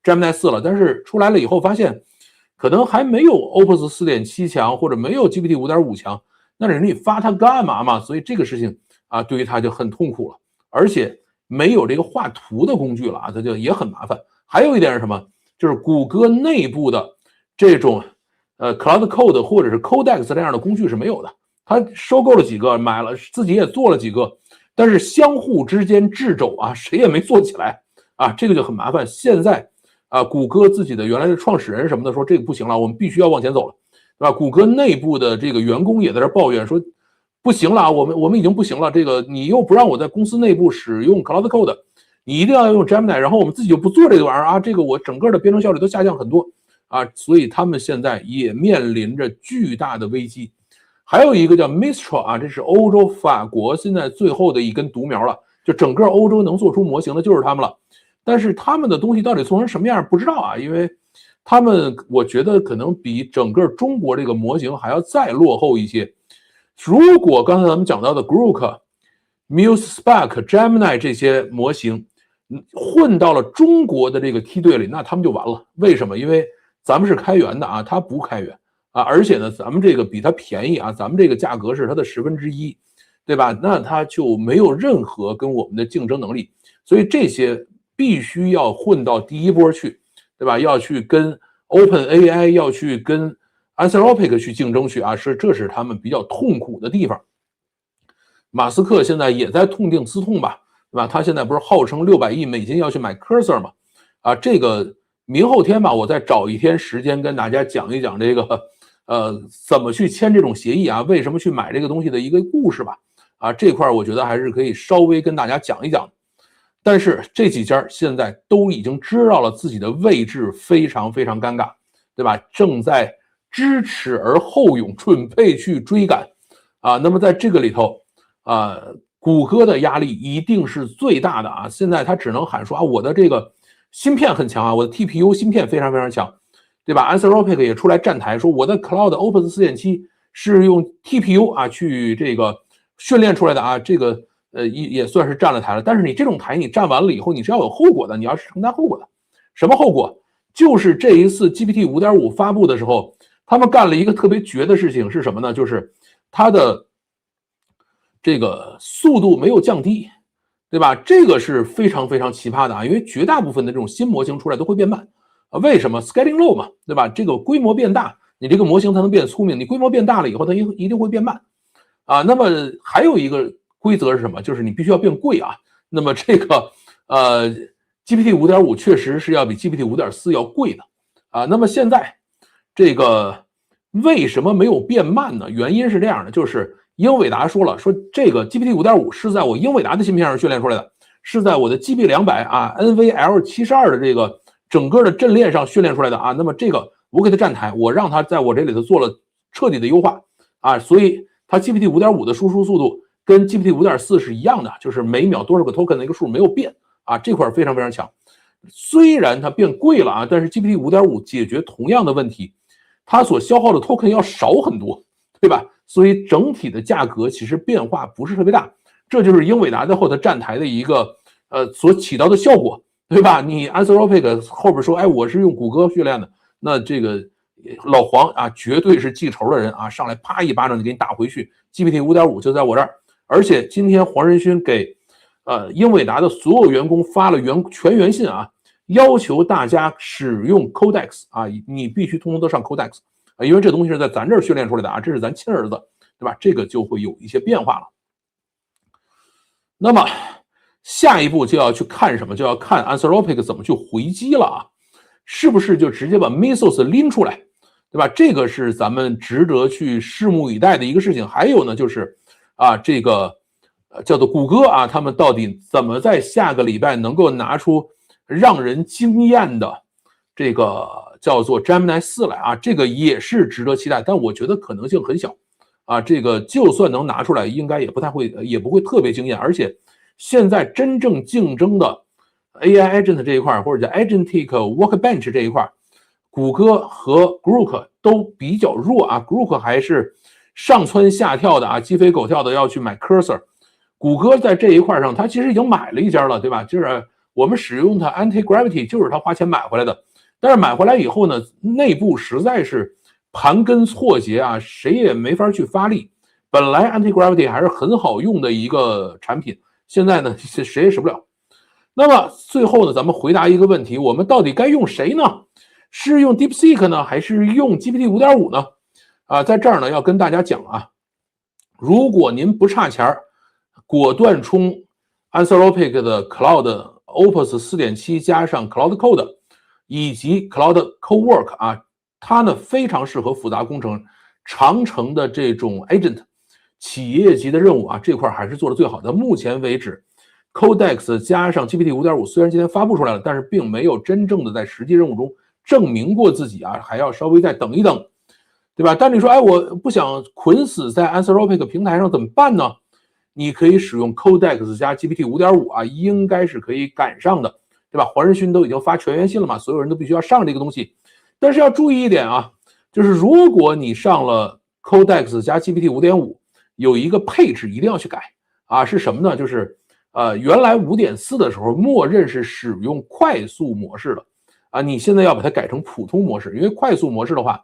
Gemini 4了，但是出来了以后发现可能还没有 Opus 4.7强，或者没有 GPT 5.5强，那人家发它干嘛嘛？所以这个事情啊，对于他就很痛苦了，而且没有这个画图的工具了啊，它就也很麻烦。还有一点是什么？就是谷歌内部的这种Cloud Code 或者是 Codex 这样的工具是没有的。它收购了几个，买了，自己也做了几个，但是相互之间掣肘啊，谁也没做起来啊，这个就很麻烦。现在啊，谷歌自己的原来的创始人什么的说这个不行了，我们必须要往前走了，对吧？谷歌内部的这个员工也在这抱怨说。不行了啊，我们已经不行了。这个你又不让我在公司内部使用 Cloud Code， 你一定要用 Gemini， 然后我们自己就不做这个玩意儿啊，这个我整个的编程效率都下降很多啊，所以他们现在也面临着巨大的危机。还有一个叫 Mistral 啊，这是欧洲法国现在最后的一根独苗了，就整个欧洲能做出模型的就是他们了。但是他们的东西到底做成什么样不知道啊，因为他们我觉得可能比整个中国这个模型还要再落后一些。如果刚才咱们讲到的 Grok、Muse、Spark、Gemini 这些模型混到了中国的这个梯队里，那他们就完了。为什么？因为咱们是开源的啊，它不开源啊，而且呢，咱们这个比它便宜啊，咱们这个价格是它的1/10，对吧？那它就没有任何跟我们的竞争能力，所以这些必须要混到第一波去，对吧？要去跟 OpenAI， 要去跟Anthropic 去竞争去啊，这是他们比较痛苦的地方。马斯克现在也在痛定思痛吧，对吧？他现在不是号称600亿美金要去买 Cursor 嘛？啊，这个明后天吧，我再找一天时间跟大家讲一讲这个怎么去签这种协议啊，为什么去买这个东西的一个故事吧。啊，这块我觉得还是可以稍微跟大家讲一讲。但是这几家现在都已经知道了自己的位置非常非常尴尬，对吧？正在知耻而后勇，准备去追赶啊。那么在这个里头啊，谷歌的压力一定是最大的啊。现在他只能喊说啊，我的这个芯片很强啊，我的 TPU 芯片非常非常强，对吧 ？Anthropic 也出来站台说，我的 Cloud Opus 4.7是用 TPU 啊去这个训练出来的啊，这个也算是站了台了。但是你这种台你站完了以后，你是要有后果的，你要是承担后果的。什么后果？就是这一次 GPT 5.5 发布的时候。他们干了一个特别绝的事情是什么呢？就是它的这个速度没有降低，对吧？这个是非常非常奇葩的啊！因为绝大部分的这种新模型出来都会变慢啊。为什么 ？Scaling low 嘛，对吧？这个规模变大，你这个模型才能变聪明。你规模变大了以后，它一定会变慢啊。那么还有一个规则是什么？就是你必须要变贵啊。那么这个GPT 5.5 确实是要比 GPT 5.4要贵的啊。那么现在。这个为什么没有变慢呢？原因是这样的，就是英伟达说了，说这个 GPT 5.5 是在我英伟达的芯片上训练出来的，是在我的 GB200啊 NVL72 的这个整个的阵列上训练出来的啊。那么这个我给它站台，我让它在我这里头做了彻底的优化啊，所以它 GPT 5.5 的输出速度跟 GPT 5.4 是一样的，就是每秒多少个 token 的一个数没有变啊，这块非常非常强。虽然它变贵了啊，但是 GPT 5.5 解决同样的问题。它所消耗的 token 要少很多，对吧？所以整体的价格其实变化不是特别大，这就是英伟达在后头站台的一个所起到的效果，对吧？你 Anthropic 后边说，哎，我是用谷歌训练的，那这个老黄啊，绝对是记仇的人啊，上来啪一巴掌就给你打回去。GPT 5.5就在我这儿，而且今天黄仁勋给英伟达的所有员工发了全员信啊，要求大家使用 Codex 啊，你必须通通都上 Codex 啊，因为这东西是在咱这儿训练出来的啊，这是咱亲儿子，对吧？这个就会有一些变化了。那么下一步就要去看什么？就要看 Anthropic 怎么去回击了啊，是不是就直接把 Mesos 拎出来，对吧？这个是咱们值得去拭目以待的一个事情。还有呢，就是啊，这个叫做谷歌啊，他们到底怎么在下个礼拜能够拿出让人惊艳的这个叫做 Gemini 4来啊？这个也是值得期待，但我觉得可能性很小啊。这个就算能拿出来，应该也不会特别惊艳，而且现在真正竞争的 AI agent 这一块，或者叫 agentic workbench 这一块，谷歌和 Grok 都比较弱啊。Grok 还是上蹿下跳的啊，鸡飞狗跳的要去买 Cursor。谷歌在这一块上，它其实已经买了一家了，对吧？就是我们使用它 Anti-Gravity， 就是它花钱买回来的。但是买回来以后呢，内部实在是盘根错节啊，谁也没法去发力。本来 Anti-Gravity 还是很好用的一个产品，现在呢，谁也使不了。那么最后呢，咱们回答一个问题：我们到底该用谁呢？是用 DeepSeek 呢，还是用 GPT 5.5呢？啊，在这儿呢要跟大家讲啊，如果您不差钱儿，果断冲 Anthropic 的 Cloud Opus 4.7加上 Cloud Code 以及 Cloud Cowork 啊，它呢非常适合复杂工程、长程的这种 agent 企业级的任务啊，这块还是做的最好的。目前为止 ，Codex 加上 GPT 5.5虽然今天发布出来了，但是并没有真正的在实际任务中证明过自己啊，还要稍微再等一等，对吧？但你说，哎，我不想捆死在 Anthropic 平台上怎么办呢？你可以使用 Codex 加 GPT 5.5啊，应该是可以赶上的，对吧？黄仁勋都已经发全员信了嘛，所有人都必须要上这个东西。但是要注意一点啊，就是如果你上了 Codex 加 GPT 5.5，有一个配置一定要去改啊，是什么呢？就是原来5.4的时候，默认是使用快速模式的啊，你现在要把它改成普通模式，因为快速模式的话，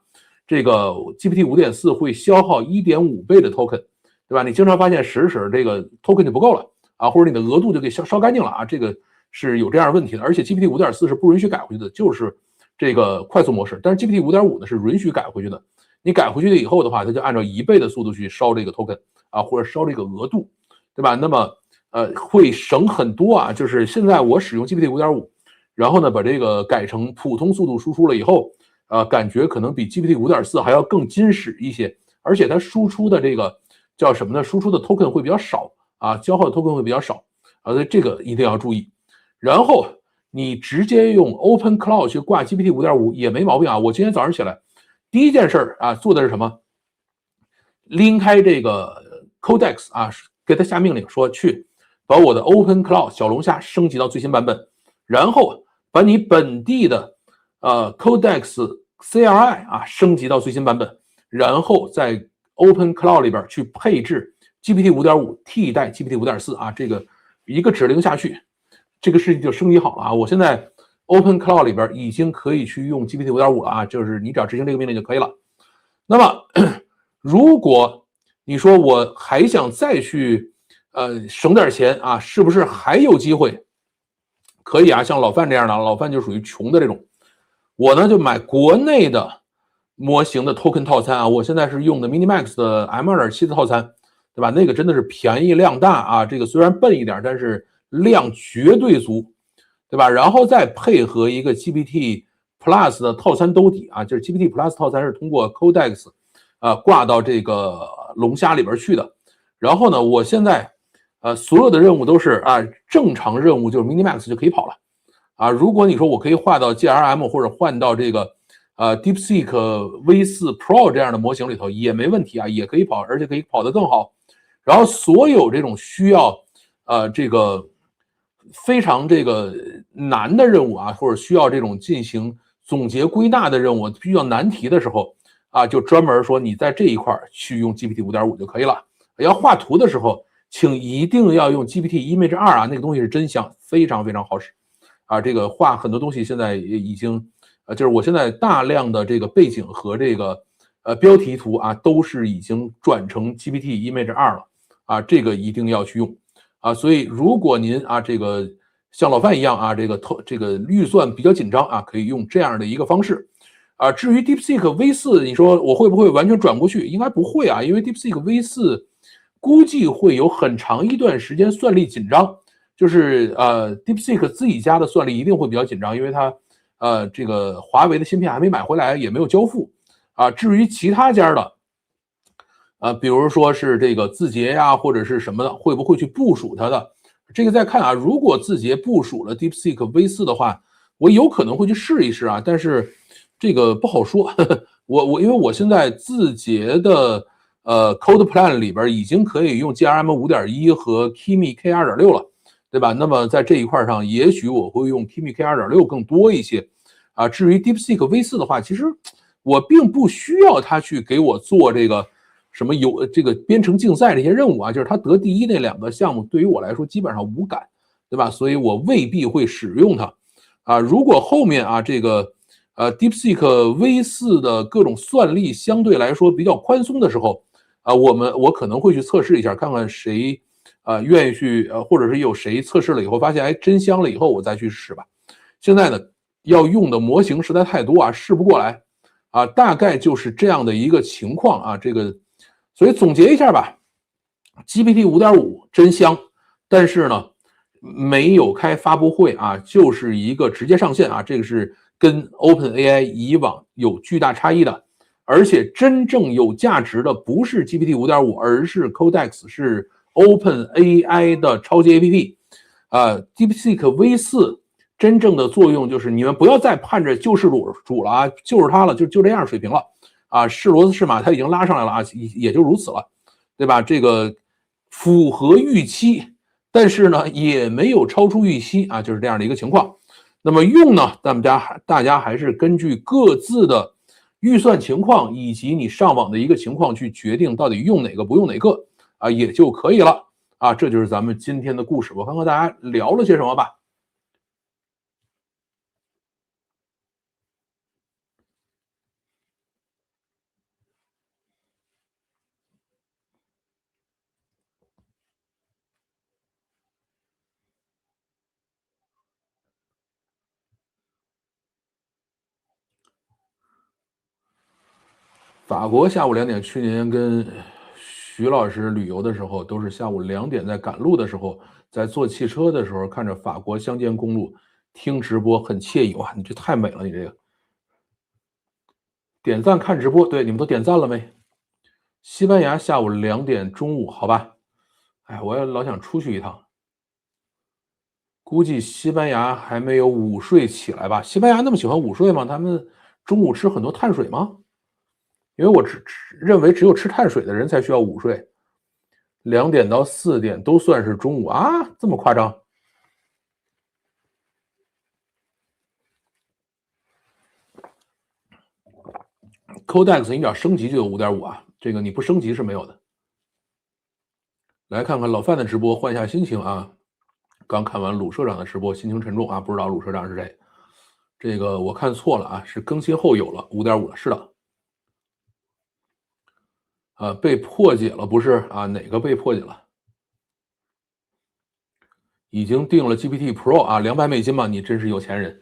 这个 GPT 5.4会消耗1.5倍的 token。对吧？你经常发现使这个 token 就不够了啊，或者你的额度就给烧干净了啊，这个是有这样的问题的。而且 GPT 5.4是不允许改回去的，就是这个快速模式。但是 GPT 5.5呢是允许改回去的。你改回去了以后的话，它就按照1倍的速度去烧这个 token 啊，或者烧这个额度，对吧？那么会省很多啊。就是现在我使用 GPT 5.5，然后呢把这个改成普通速度输出了以后，感觉可能比 GPT 5.4还要更金使一些，而且它输出的这个。叫什么呢？输出的 token 会比较少啊，消耗的 token 会比较少啊，所以这个一定要注意。然后你直接用 Open Cloud 去挂 GPT 5.5也没毛病啊。我今天早上起来第一件事啊做的是什么？拎开这个 Codex 啊，给他下命令说去把我的 Open Cloud 小龙虾升级到最新版本，然后把你本地的Codex CLI 啊升级到最新版本，然后在Open Cloud 里边去配置 GPT 5.5替代 GPT 5.4啊，这个一个指令下去，这个事情就升级好了啊。我现在 Open Cloud 里边已经可以去用 GPT 5.5了啊，就是你只要执行这个命令就可以了。那么如果你说我还想再去省点钱啊，是不是还有机会？可以啊，像老范这样的，老范就属于穷的这种，我呢就买国内的模型的 token 套餐啊，我现在是用的 Minimax 的 M2.7 的套餐，对吧？那个真的是便宜量大啊，这个虽然笨一点，但是量绝对足，对吧？然后再配合一个 GPT Plus 的套餐兜底啊，就是 GPT Plus 套餐是通过 Codex 挂到这个龙虾里边去的。然后呢，我现在所有的任务都是正常任务就是 Minimax 就可以跑了啊。如果你说我可以换到 GRM 或者换到这个DeepSeek V4 Pro 这样的模型里头也没问题啊，也可以跑，而且可以跑得更好。然后所有这种需要这个非常这个难的任务啊，或者需要这种进行总结归纳的任务，比较难题的时候啊，就专门说你在这一块去用 GPT 5.5就可以了。要画图的时候，请一定要用 GPT Image 2啊，那个东西是真香，非常非常好使啊。这个画很多东西现在也已经，就是我现在大量的这个背景和这个标题图啊，都是已经转成 GPT Image 2了啊，这个一定要去用啊。所以如果您啊这个像老范一样啊，这个预算比较紧张啊，可以用这样的一个方式。啊，至于 DeepSeek V4，你说我会不会完全转过去？应该不会啊，因为 DeepSeek V4估计会有很长一段时间算力紧张，就是DeepSeek 自己家的算力一定会比较紧张，因为它这个华为的芯片还没买回来，也没有交付啊。至于其他家的比如说是这个字节呀，或者是什么的，会不会去部署它的？这个再看啊，如果字节部署了 DeepSeek V4的话，我有可能会去试一试啊，但是这个不好说。因为我现在字节的Code Plan 里边已经可以用 GRM 5.1和 Kimi K 2.6了，对吧？那么在这一块上，也许我会用 Kimi K 2.6更多一些啊。至于 DeepSeek V4的话，其实我并不需要它去给我做这个什么有这个编程竞赛这些任务啊，就是它得第一那2个项目对于我来说基本上无感，对吧？所以我未必会使用它啊。如果后面啊这个DeepSeek V4 的各种算力相对来说比较宽松的时候啊，我可能会去测试一下，看看谁愿意去或者是有谁测试了以后发现哎真香了以后我再去试吧。现在呢要用的模型实在太多啊，试不过来啊，大概就是这样的一个情况啊。这个所以总结一下吧 ，GPT 5.5真香，但是呢没有开发布会啊，就是一个直接上线啊，这个是跟 OpenAI 以往有巨大差异的。而且真正有价值的不是 GPT 5.5，而是 Codex， 是 OpenAI 的超级 APP。DeepSeek V4 真正的作用就是你们不要再盼着救世主了啊，就是它了，就这样水平了啊，是骡子是马，它已经拉上来了啊，也就如此了，对吧？这个符合预期，但是呢也没有超出预期啊，就是这样的一个情况。那么用呢，大家还是根据各自的预算情况以及你上网的一个情况去决定到底用哪个不用哪个啊，也就可以了啊。这就是咱们今天的故事，我看看大家聊了些什么吧。法国下午2点，去年跟徐老师旅游的时候，都是下午2点在赶路的时候，在坐汽车的时候，看着法国乡间公路，听直播很惬意。哇，你这太美了，你这个点赞看直播，对，你们都点赞了没？西班牙下午2点，中午，好吧。哎，我也老想出去一趟，估计西班牙还没有午睡起来吧？西班牙那么喜欢午睡吗？他们中午吃很多碳水吗？因为我认为只有吃碳水的人才需要午睡，2点到4点都算是中午啊，这么夸张？Codex 你只要升级就有5.5啊，这个你不升级是没有的。来看看老范的直播，换一下心情啊。刚看完鲁社长的直播，心情沉重啊，不知道鲁社长是谁。这个我看错了啊，是更新后有了5.5了，是的。被破解了不是啊？哪个被破解了？已经订了 GPT Pro 啊，$200嘛，你真是有钱人，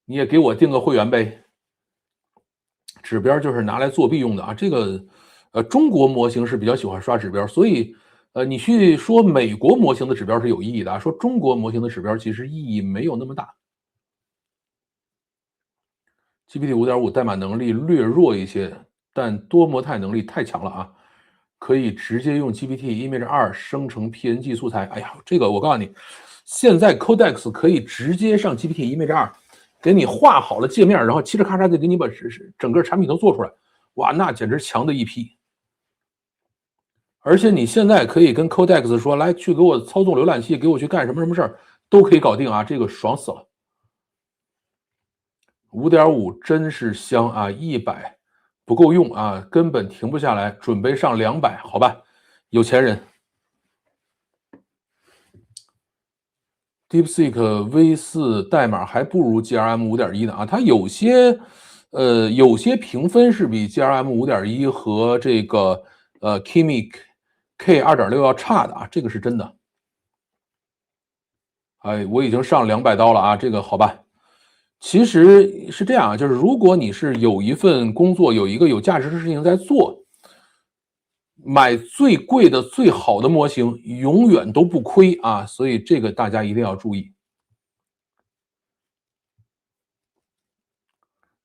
你也给我订个会员呗。指标就是拿来作弊用的啊，这个中国模型是比较喜欢刷指标，所以你去说美国模型的指标是有意义的啊，说中国模型的指标其实意义没有那么大。GPT 5.5代码能力略弱一些，但多模态能力太强了啊，可以直接用 GPT Image 2生成 PNG 素材。哎呀，这个我告诉你，现在 Codex 可以直接上 GPT Image 2给你画好了界面，然后嘁哩咔嚓就给你把整个产品都做出来，哇，那简直强的一批。而且你现在可以跟 Codex 说，来去给我操纵浏览器，给我去干什么什么事儿，都可以搞定啊，这个爽死了。5.5真是香啊，100不够用啊，根本停不下来，准备上200，好吧，有钱人。DeepSeek V4代码还不如 GRM 5.1呢啊，它有些评分是比 GRM 5.1和这个Kimi K 2.6要差的啊，这个是真的。哎，我已经上200刀了啊，这个好吧。其实是这样啊，就是如果你是有一份工作，有一个有价值的事情在做，买最贵的、最好的模型永远都不亏啊，所以这个大家一定要注意。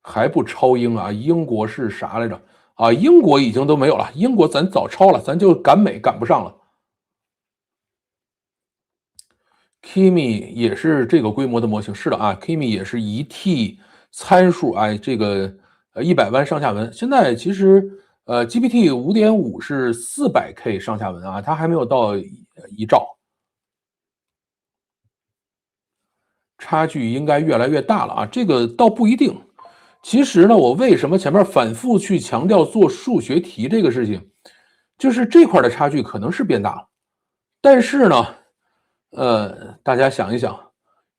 还不超英啊？英国是啥来着？啊，英国已经都没有了，英国咱早超了，咱就赶美赶不上了。Kimi 也是这个规模的模型，是的啊，Kimi 也是1T 参数，哎，这个100万上下文。现在其实GPT 5.5是400K 上下文啊，它还没有到1兆，差距应该越来越大了啊，这个倒不一定。其实呢，我为什么前面反复去强调做数学题这个事情，就是这块的差距可能是变大了，但是呢，大家想一想，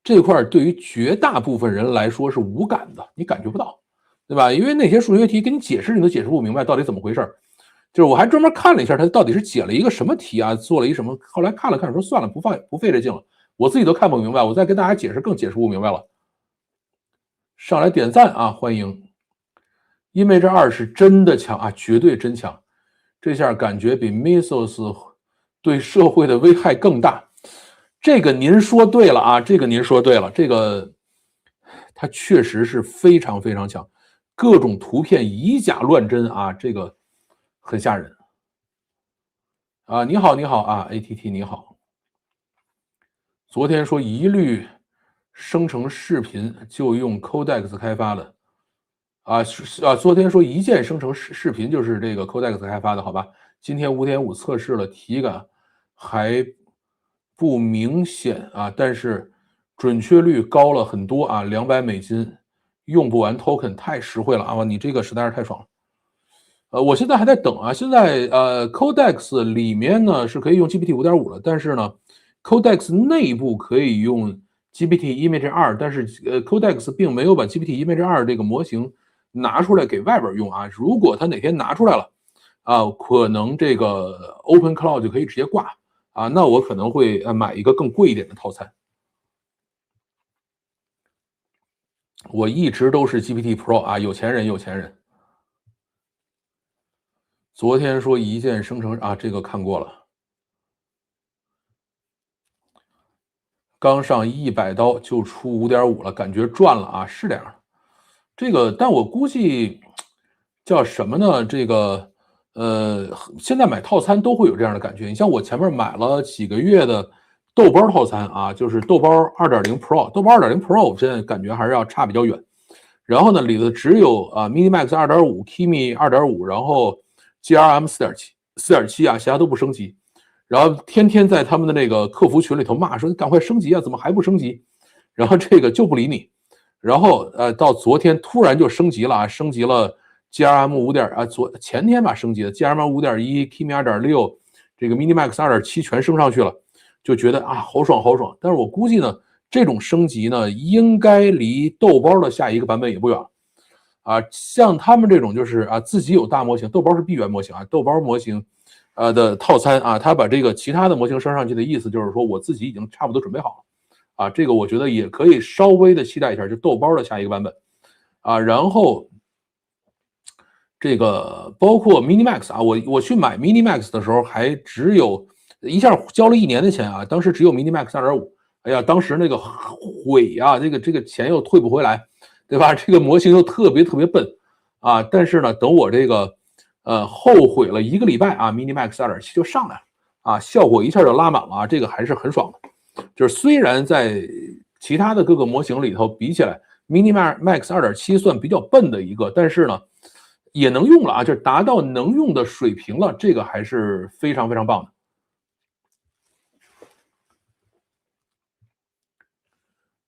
这块对于绝大部分人来说是无感的，你感觉不到，对吧？因为那些数学题给你解释，你都解释不明白到底怎么回事。就是我还专门看了一下，他到底是解了一个什么题啊，做了一什么。后来看了看，说算了，不费这劲了，我自己都看不明白，我再跟大家解释更解释不明白了。上来点赞啊，欢迎！Image2是真的强啊，绝对真强。这下感觉比 Mesos 对社会的危害更大。这个您说对了啊，这个您说对了，这个它确实是非常非常强，各种图片以假乱真啊，这个很吓人啊！你好，你好啊，ATT 你好。昨天说一律生成视频就用 Codex 开发的啊，昨天说一键生成视频就是这个 Codex 开发的，好吧？今天5.5测试了，体感还不明显啊，但是准确率高了很多啊，$200用不完 token 太实惠了啊！你这个实在是太爽了。我现在还在等啊，现在Codex 里面呢是可以用 GPT 5.5了，但是呢，Codex 内部可以用 GPT Image 2，但是Codex 并没有把 GPT Image 2这个模型拿出来给外边用啊。如果他哪天拿出来了啊，可能这个 Open Cloud 就可以直接挂啊，那我可能会买一个更贵一点的套餐。我一直都是 GPT Pro 啊，有钱人有钱人。昨天说一键生成啊，这个看过了。刚上100刀就出5.5了，感觉赚了啊，是这样的。这个，但我估计叫什么呢？这个，现在买套餐都会有这样的感觉。你像我前面买了几个月的豆包套餐啊，就是豆包2.0 Pro，豆包2.0 Pro 我现在感觉还是要差比较远。然后呢，里头只有Minimax 2.5、Kimi 2.5，然后 GRM 4.7啊，其他都不升级。然后天天在他们的那个客服群里头骂说：“你赶快升级啊，怎么还不升级？”然后这个就不理你。然后到昨天突然就升级了啊，升级了 GRM 前天吧升级的 GRM 5.1、Kimi 2.6，这个 Minimax 2.7全升上去了，就觉得啊好爽好爽。但是我估计呢，这种升级呢，应该离豆包的下一个版本也不远啊。像他们这种就是啊自己有大模型，豆包是闭源模型啊，豆包模型的套餐啊，他把这个其他的模型升上去的意思就是说我自己已经差不多准备好了。啊，这个我觉得也可以稍微的期待一下，就豆包的下一个版本啊。然后这个包括 Minimax 啊，我去买 Minimax 的时候还只有一下交了1年的钱啊，当时只有 Minimax 2.5，哎呀，当时那个悔啊，这个钱又退不回来，对吧？这个模型又特别特别笨啊。但是呢，等我这个后悔了1个礼拜啊，Minimax 2.7就上来了啊，效果一下就拉满了啊，这个还是很爽的。就是虽然在其他的各个模型里头比起来，Minimax 2.7算比较笨的一个，但是呢，也能用了啊，就是达到能用的水平了，这个还是非常非常棒的。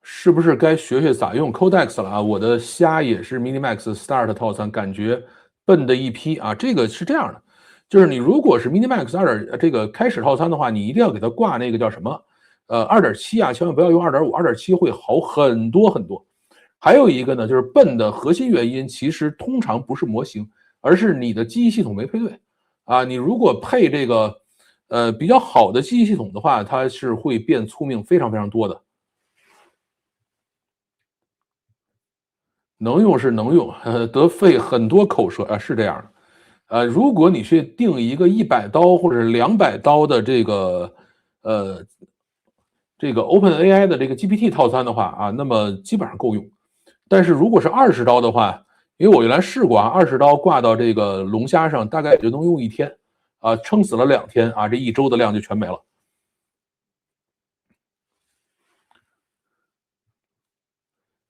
是不是该学学咋用 Codex 了啊？我的虾也是 Minimax Start 套餐，感觉笨的一批啊。这个是这样的，就是你如果是 Minimax 这个开始套餐的话，你一定要给它挂那个叫什么2.7啊，千万不要用2.5，2.7会好很多很多。还有一个呢，就是笨的核心原因其实通常不是模型，而是你的记忆系统没配对啊。你如果配这个比较好的记忆系统的话，它是会变聪明非常非常多的。能用是能用，得费很多口舌啊，是这样的。如果你去定一个100刀或者是200刀的呃这个 OpenAI 的这个 GPT 套餐的话啊，那么基本上够用。但是如果是20刀的话，因为我原来试过啊，20刀挂到这个龙虾上，大概也就能用1天啊，撑死了2天啊，这1周的量就全没了。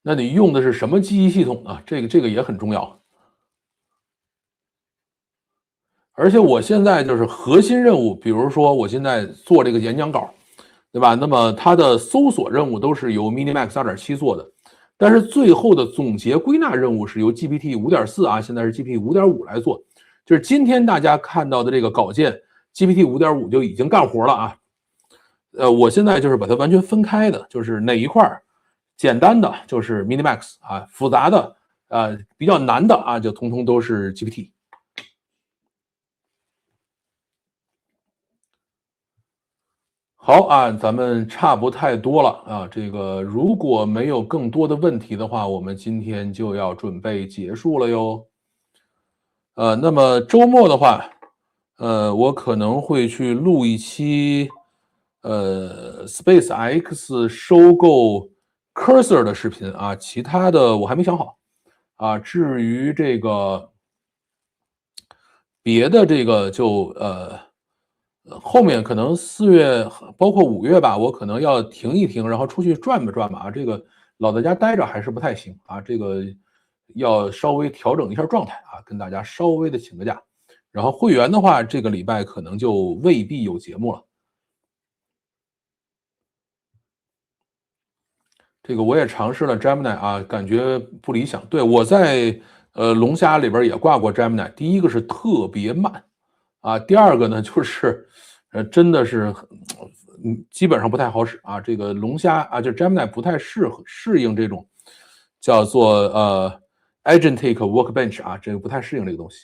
那你用的是什么记忆系统呢？这个也很重要。而且我现在就是核心任务，比如说我现在做这个演讲稿，对吧？那么它的搜索任务都是由 Minimax 2.7做的，但是最后的总结归纳任务是由 GPT 5.4啊，现在是 GPT 5.5来做。就是今天大家看到的这个稿件，GPT 5.5就已经干活了啊。我现在就是把它完全分开的，就是哪一块简单的就是 Minimax 啊，复杂的比较难的啊，就通通都是 GPT。好啊，咱们差不太多了啊。这个如果没有更多的问题的话，我们今天就要准备结束了哟。那么周末的话，我可能会去录一期，SpaceX 收购 Cursor 的视频啊，其他的我还没想好啊。至于这个别的这个就后面可能4月包括5月吧，我可能要停一停，然后出去转吧转吧啊。这个老在家待着还是不太行啊，这个要稍微调整一下状态啊，跟大家稍微的请个假。然后会员的话，这个礼拜可能就未必有节目了。这个我也尝试了 Gemini 啊，感觉不理想。对，我在龙虾里边也挂过 Gemini，第一个是特别慢啊，第二个呢就是真的是基本上不太好使啊。这个龙虾啊，就 Gemini 不太适应这种叫做Agentic Workbench 啊，这个不太适应这个东西。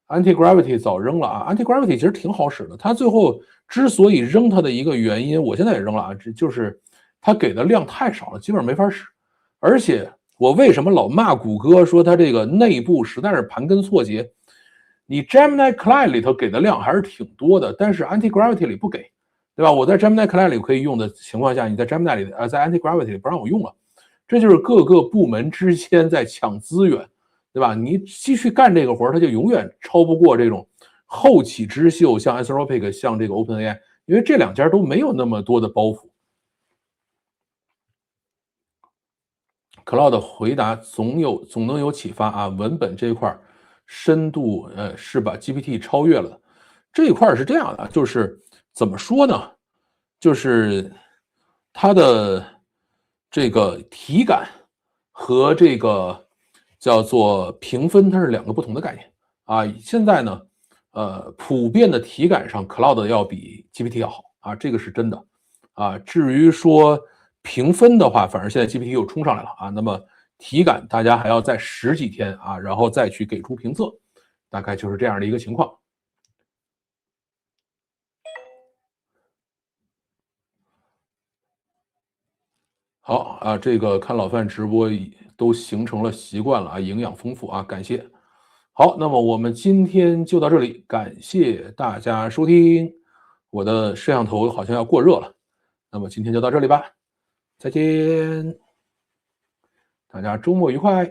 Anti-gravity 早扔了啊，Anti-gravity 其实挺好使的。它最后之所以扔它的一个原因，我现在也扔了啊，这就是它给的量太少了，基本上没法使。而且我为什么老骂谷歌说它这个内部实在是盘根错节？你 Gemini Client 里头给的量还是挺多的，但是 Anti-gravity 里不给，对吧？我在 Gemini Client 里可以用的情况下，你在 Gemini 里在 Anti-gravity 里不让我用了，这就是各个部门之间在抢资源。对吧？你继续干这个活它就永远超不过这种后起之秀，像 Anthropic，像这个 OpenAI，因为这两家都没有那么多的包袱。Cloud 回答总能有启发啊，文本这一块深度是把 GPT 超越了的。这一块是这样的，就是怎么说呢？就是它的这个体感和这个叫做评分，它是两个不同的概念啊。现在呢，普遍的体感上，Cloud 要比 GPT 要好啊，这个是真的啊。至于说评分的话，反正现在 GPT 又冲上来了啊。那么体感大家还要再10几天啊，然后再去给出评测，大概就是这样的一个情况。好啊，这个看老范直播都形成了习惯了啊，营养丰富啊，感谢。好，那么我们今天就到这里，感谢大家收听。我的摄像头好像要过热了，那么今天就到这里吧，再见，大家周末愉快。